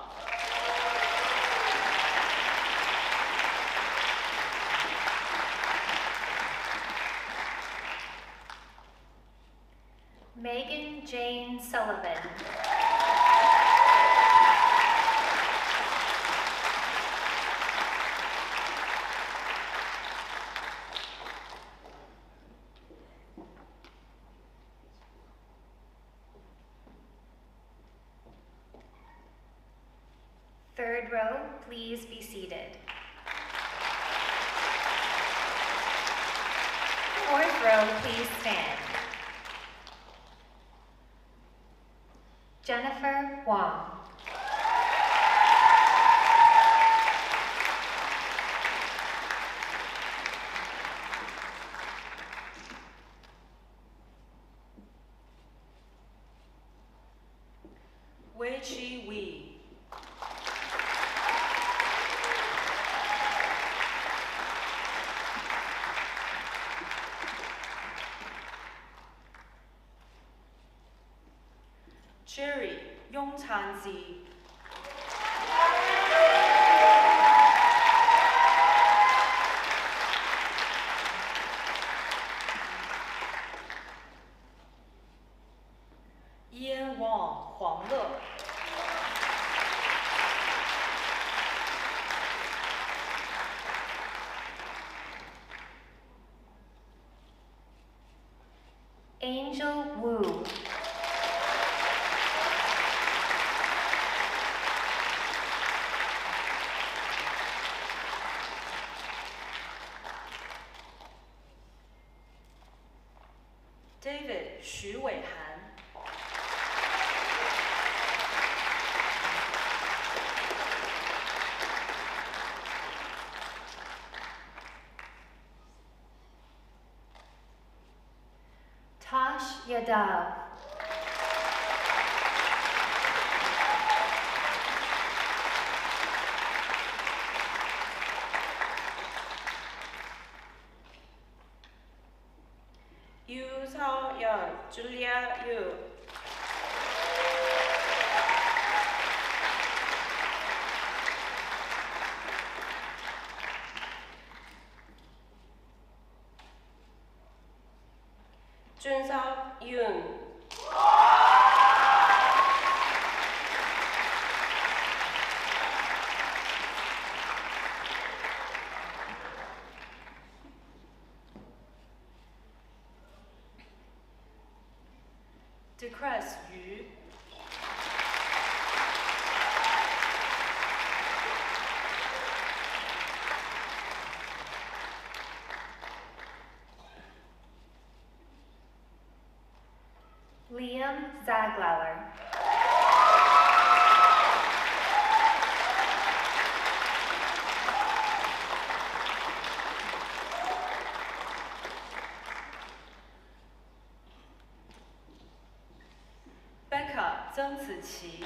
Megan Jane Sullivan. Third row, please be seated. Fourth row, please stand. Jennifer Wong. Wei Chi Wee. Jerry, Yongchan Zi. Ian Wang, Huang Le. Angel Wu. Yadav. 유서연, Julia Yu. 준석 윤. Decress Yu. Liam Zaglauer. Becca 曾子琪。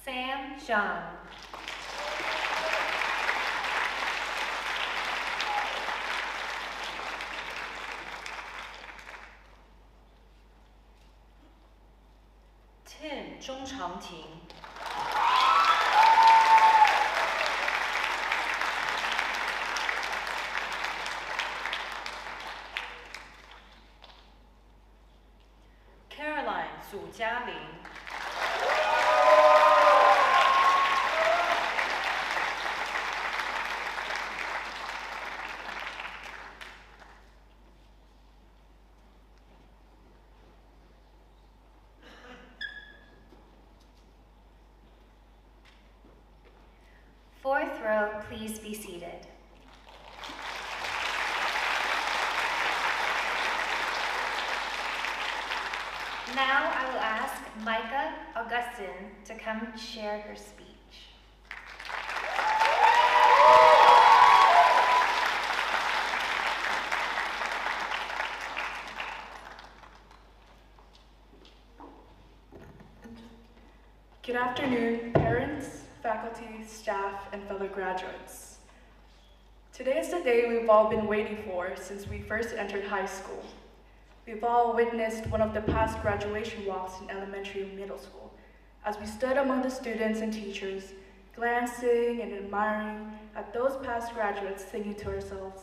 Sam Zhang. Tim 钟长婷。Caroline 祖嘉玲。Fourth row, please be seated. Now I will ask Micah Augustine to come share her speech. Good afternoon, parents, faculty, staff, and fellow graduates. Today is the day we've all been waiting for since we first entered high school. We've all witnessed one of the past graduation walks in elementary and middle school, as we stood among the students and teachers, glancing and admiring at those past graduates, thinking to ourselves,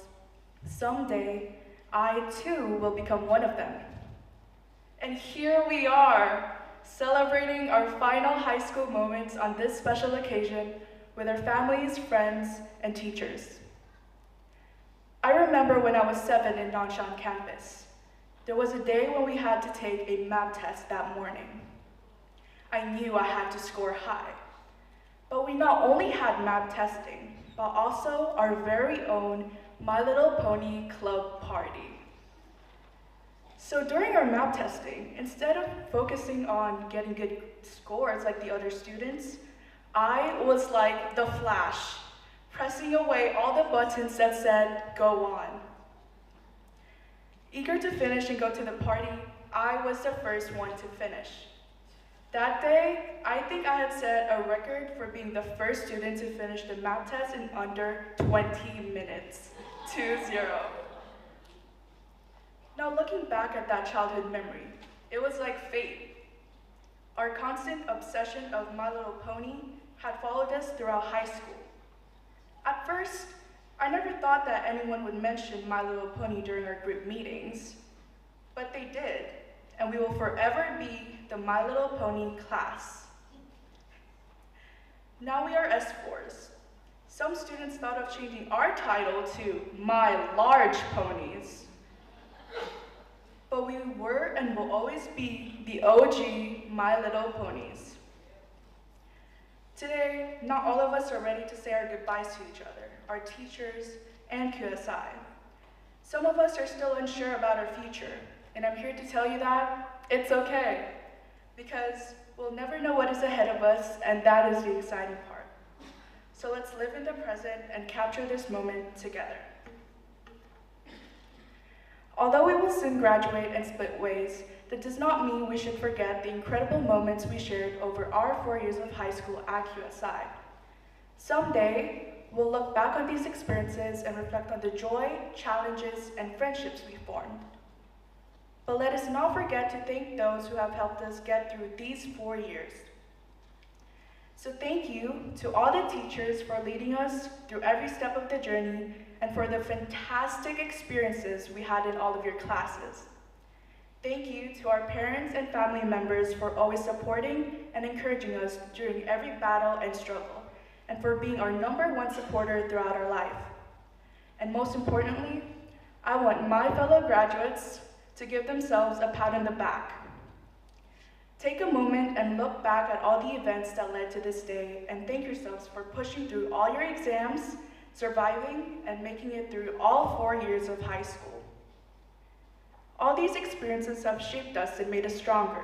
someday, I too will become one of them. And here we are, celebrating our final high school moments on this special occasion with our families, friends, and teachers. I remember when I was 7 in Nanshan campus. There was a day when we had to take a math test that morning. I knew I had to score high. But we not only had math testing, but also our very own My Little Pony Club party. So during our math testing, instead of focusing on getting good scores like the other students, I was like the Flash, pressing away all the buttons that said, go on. Eager to finish and go to the party, I was the first one to finish. That day, I think I had set a record for being the first student to finish the math test in under 20 minutes, 2-0. Now looking back at that childhood memory, it was like fate. Our constant obsession of My Little Pony had followed us throughout high school. At first, I never thought that anyone would mention My Little Pony during our group meetings, but they did, and we will forever be the My Little Pony class. Now we are S4s. Some students thought of changing our title to My Large Ponies. But we were and will always be the OG My Little Ponies. Today, not all of us are ready to say our goodbyes to each other, our teachers, and QSI. Some of us are still unsure about our future And I'm here to tell you that it's okay, because we'll never know what is ahead of us, and that is the exciting part. So let's live in the present and capture this moment together. Although we will soon graduate and split ways, that does not mean we should forget the incredible moments we shared over our 4 years of high school at QSI. Someday, we'll look back on these experiences and reflect on the joy, challenges, and friendships we formed. But let us not forget to thank those who have helped us get through these 4 years. So thank you to all the teachers for leading us through every step of the journey and for the fantastic experiences we had in all of your classes. Thank you to our parents and family members for always supporting and encouraging us during every battle and struggle, and for being our #1 supporter throughout our life. And most importantly, I want my fellow graduates to give themselves a pat on the back. Take a moment and look back at all the events that led to this day and thank yourselves for pushing through all your exams, surviving, and making it through all 4 years of high school. All these experiences have shaped us and made us stronger.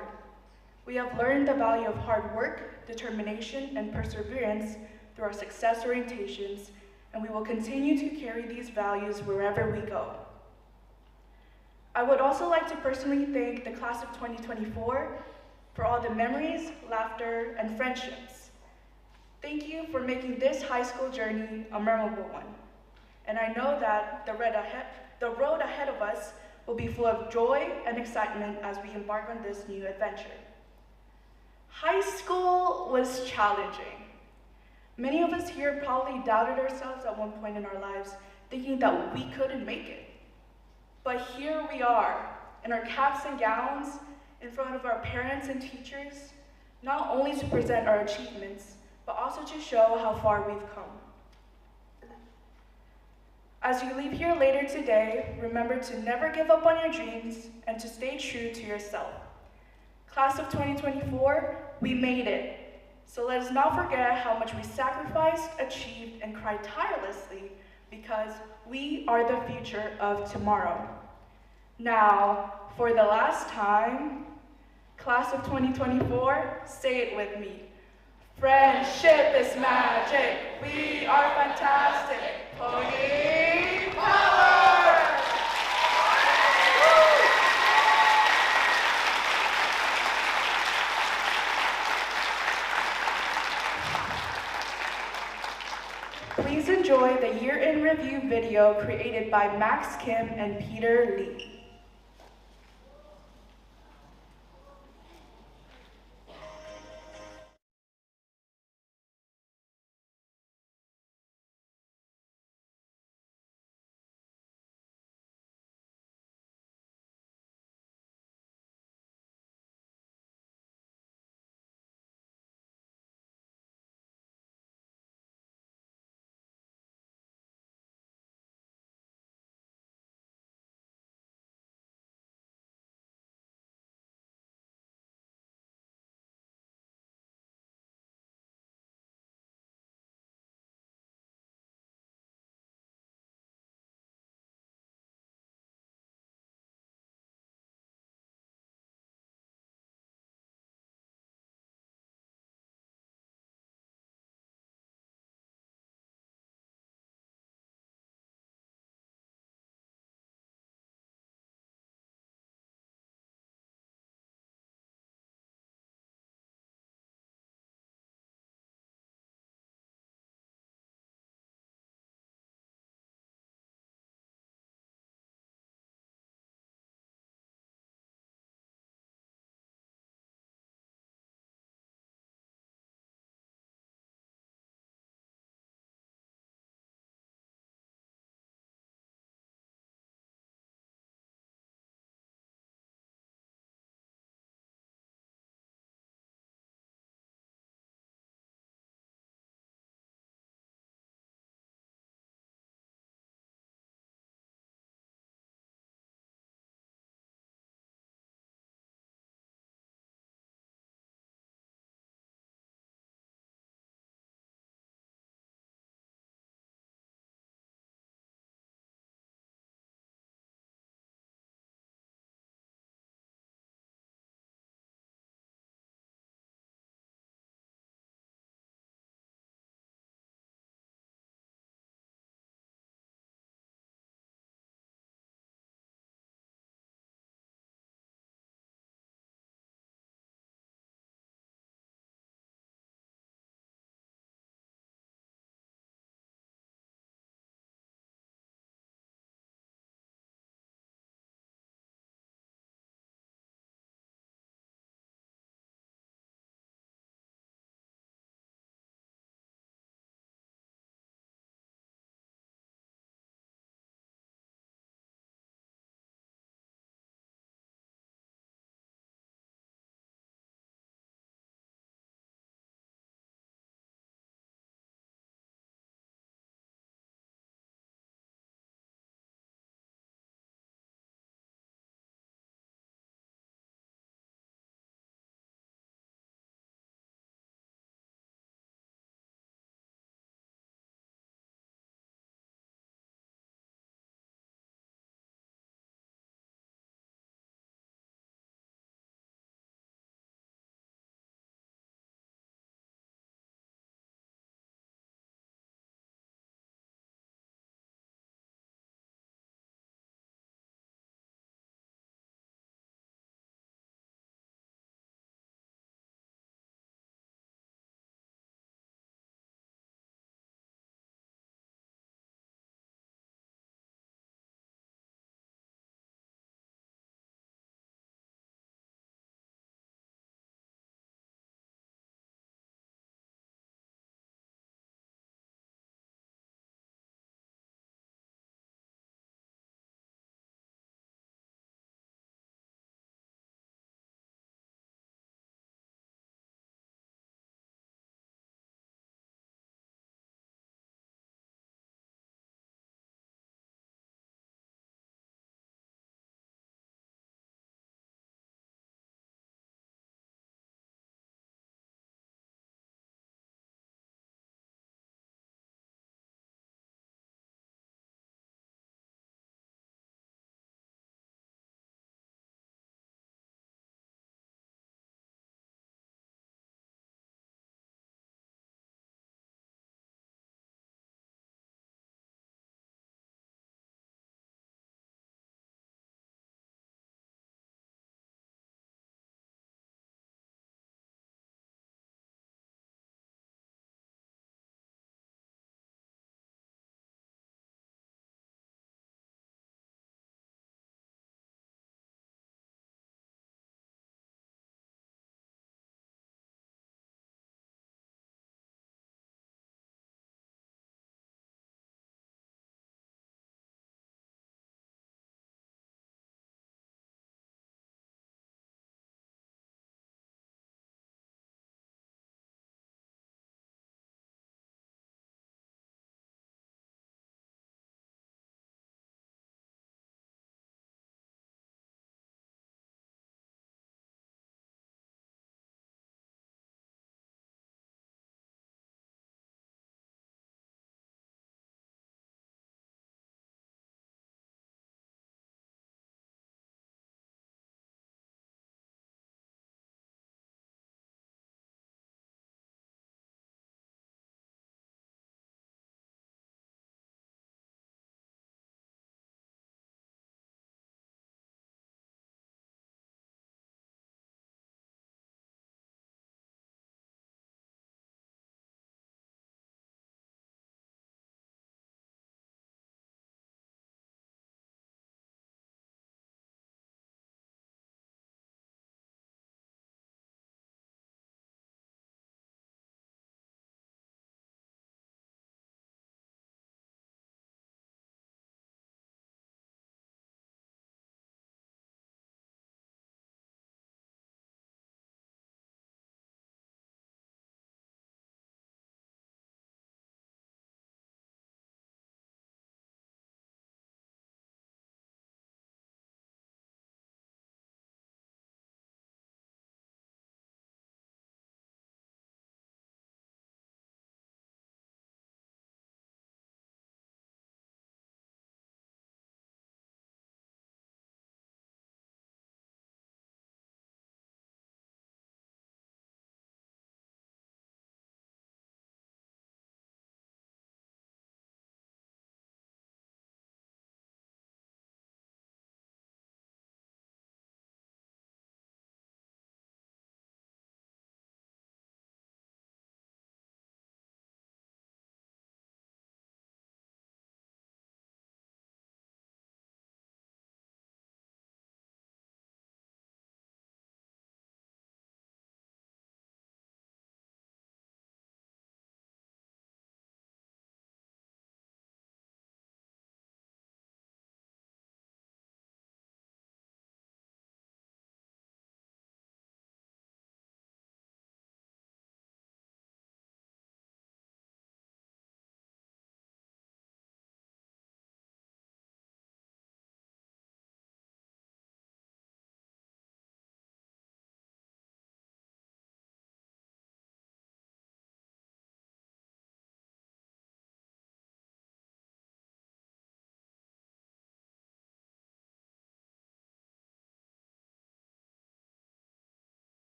We have learned the value of hard work, determination, and perseverance through our success orientations, and we will continue to carry these values wherever we go. I would also like to personally thank the class of 2024 for all the memories, laughter, and friendships. Thank you for making this high school journey a memorable one. And I know that the road ahead of us will be full of joy and excitement as we embark on this new adventure. High school was challenging. Many of us here probably doubted ourselves at one point in our lives, thinking that we couldn't make it. But here we are, in our caps and gowns, in front of our parents and teachers, not only to present our achievements, but also to show how far we've come. As you leave here later today, remember to never give up on your dreams and to stay true to yourself. Class of 2024, we made it. So let us not forget how much we sacrificed, achieved, and cried tirelessly because we are the future of tomorrow. Now, for the last time, Class of 2024, say it with me. Friendship is magic. We are fantastic. Pony power! Please enjoy the Year in Review video created by Max Kim and Peter Lee.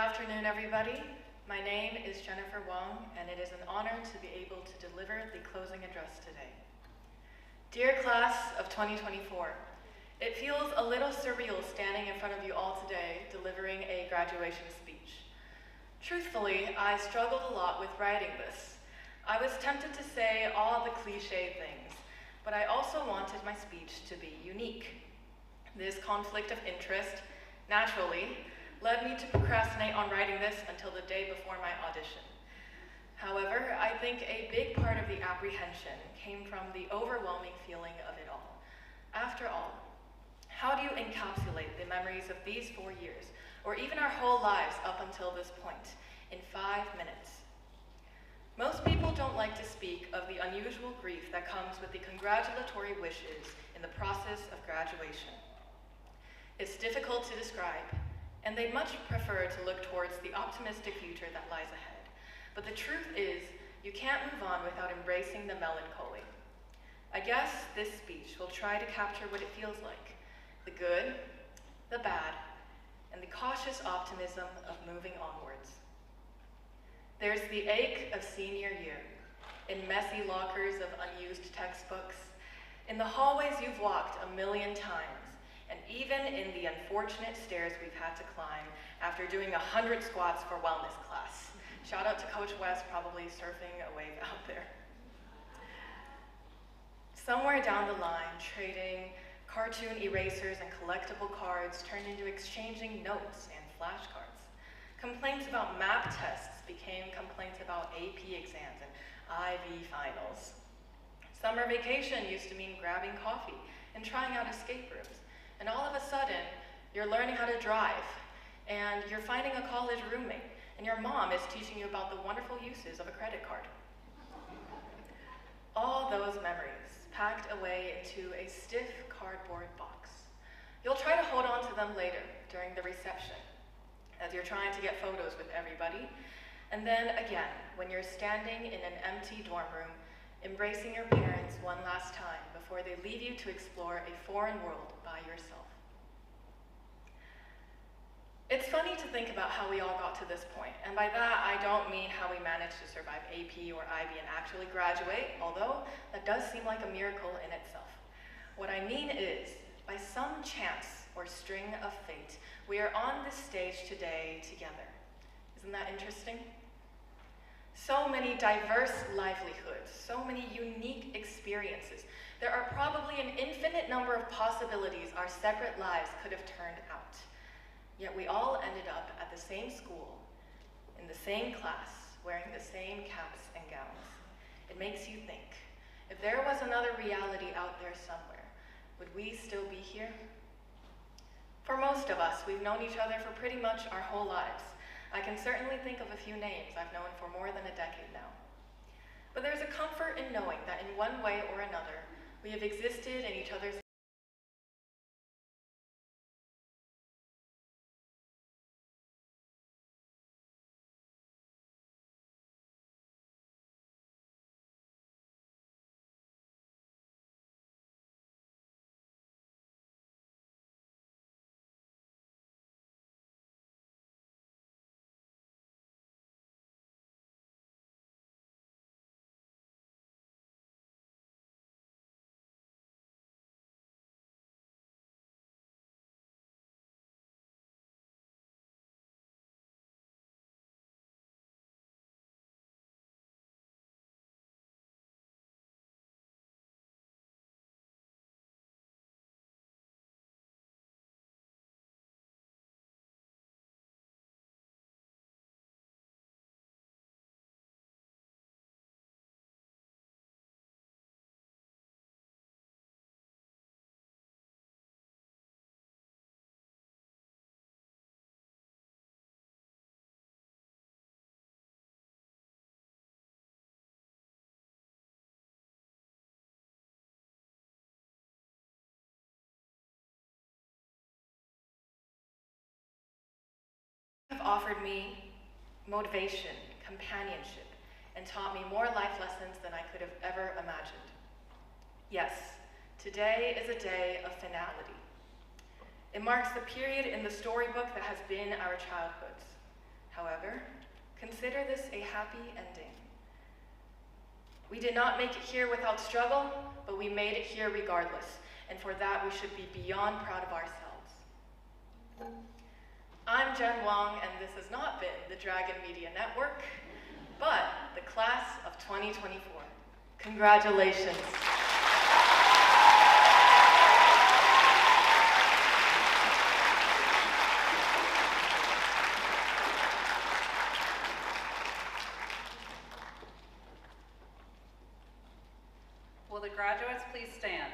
afternoon, everybody. My name is Jennifer Wong, and it is an honor to be able to deliver the closing address today. Dear class of 2024, it feels a little surreal standing in front of you all today delivering a graduation speech. Truthfully, I struggled a lot with writing this. I was tempted to say all the cliche things, but I also wanted my speech to be unique. This conflict of interest, naturally, led me to procrastinate on writing this until the day before my audition. However, I think a big part of the apprehension came from the overwhelming feeling of it all. After all, how do you encapsulate the memories of these 4 years, or even our whole lives up until this point, in 5 minutes? Most people don't like to speak of the unusual grief that comes with the congratulatory wishes in the process of graduation. It's difficult to describe, and they'd much prefer to look towards the optimistic future that lies ahead. But the truth is, you can't move on without embracing the melancholy. I guess this speech will try to capture what it feels like, the good, the bad, and the cautious optimism of moving onwards. There's the ache of senior year, in messy lockers of unused textbooks, in the hallways you've walked a million times, and even in the unfortunate stairs we've had to climb after doing 100 squats for wellness class. Shout out to Coach West, probably surfing a wave out there. Somewhere down the line, trading cartoon erasers and collectible cards turned into exchanging notes and flashcards. Complaints about map tests became complaints about AP exams and IB finals. Summer vacation used to mean grabbing coffee and trying out escape rooms. And all of a sudden, you're learning how to drive, and you're finding a college roommate, and your mom is teaching you about the wonderful uses of a credit card. All those memories packed away into a stiff cardboard box. You'll try to hold on to them later during the reception, as you're trying to get photos with everybody, and then again, when you're standing in an empty dorm room, embracing your parents one last time before they leave you to explore a foreign world by yourself. It's funny to think about how we all got to this point, and by that I don't mean how we managed to survive AP or IB and actually graduate, although that does seem like a miracle in itself. What I mean is, by some chance or string of fate, we are on this stage today together. Isn't that interesting? So many diverse livelihoods, so many unique experiences. There are probably an infinite number of possibilities our separate lives could have turned out. Yet we all ended up at the same school, in the same class, wearing the same caps and gowns. It makes you think, if there was another reality out there somewhere, would we still be here? For most of us, we've known each other for pretty much our whole lives. I can certainly think of a few names I've known for more than a decade now. But there's a comfort in knowing that in one way or another, we have existed in each other's have offered me motivation, companionship, and taught me more life lessons than I could have ever imagined. Yes, today is a day of finality. It marks the period in the storybook that has been our childhoods. However, consider this a happy ending. We did not make it here without struggle, but we made it here regardless, and for that we should be beyond proud of ourselves. I'm Jen Wong, and this has not been the Dragon Media Network, but the class of 2024. Congratulations. Will the graduates please stand?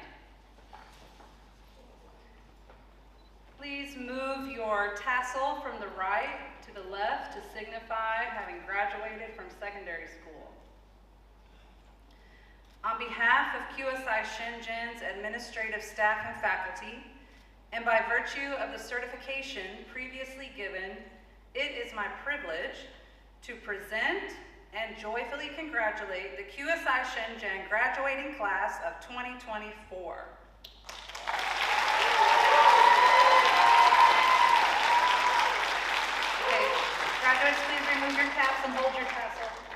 Please move your tassel from the right to the left to signify having graduated from secondary school. On behalf of QSI Shenzhen's administrative staff and faculty, and by virtue of the certification previously given, it is my privilege to present and joyfully congratulate the QSI Shenzhen graduating class of 2024. Okay, graduates, please remove your caps and hold your tassel.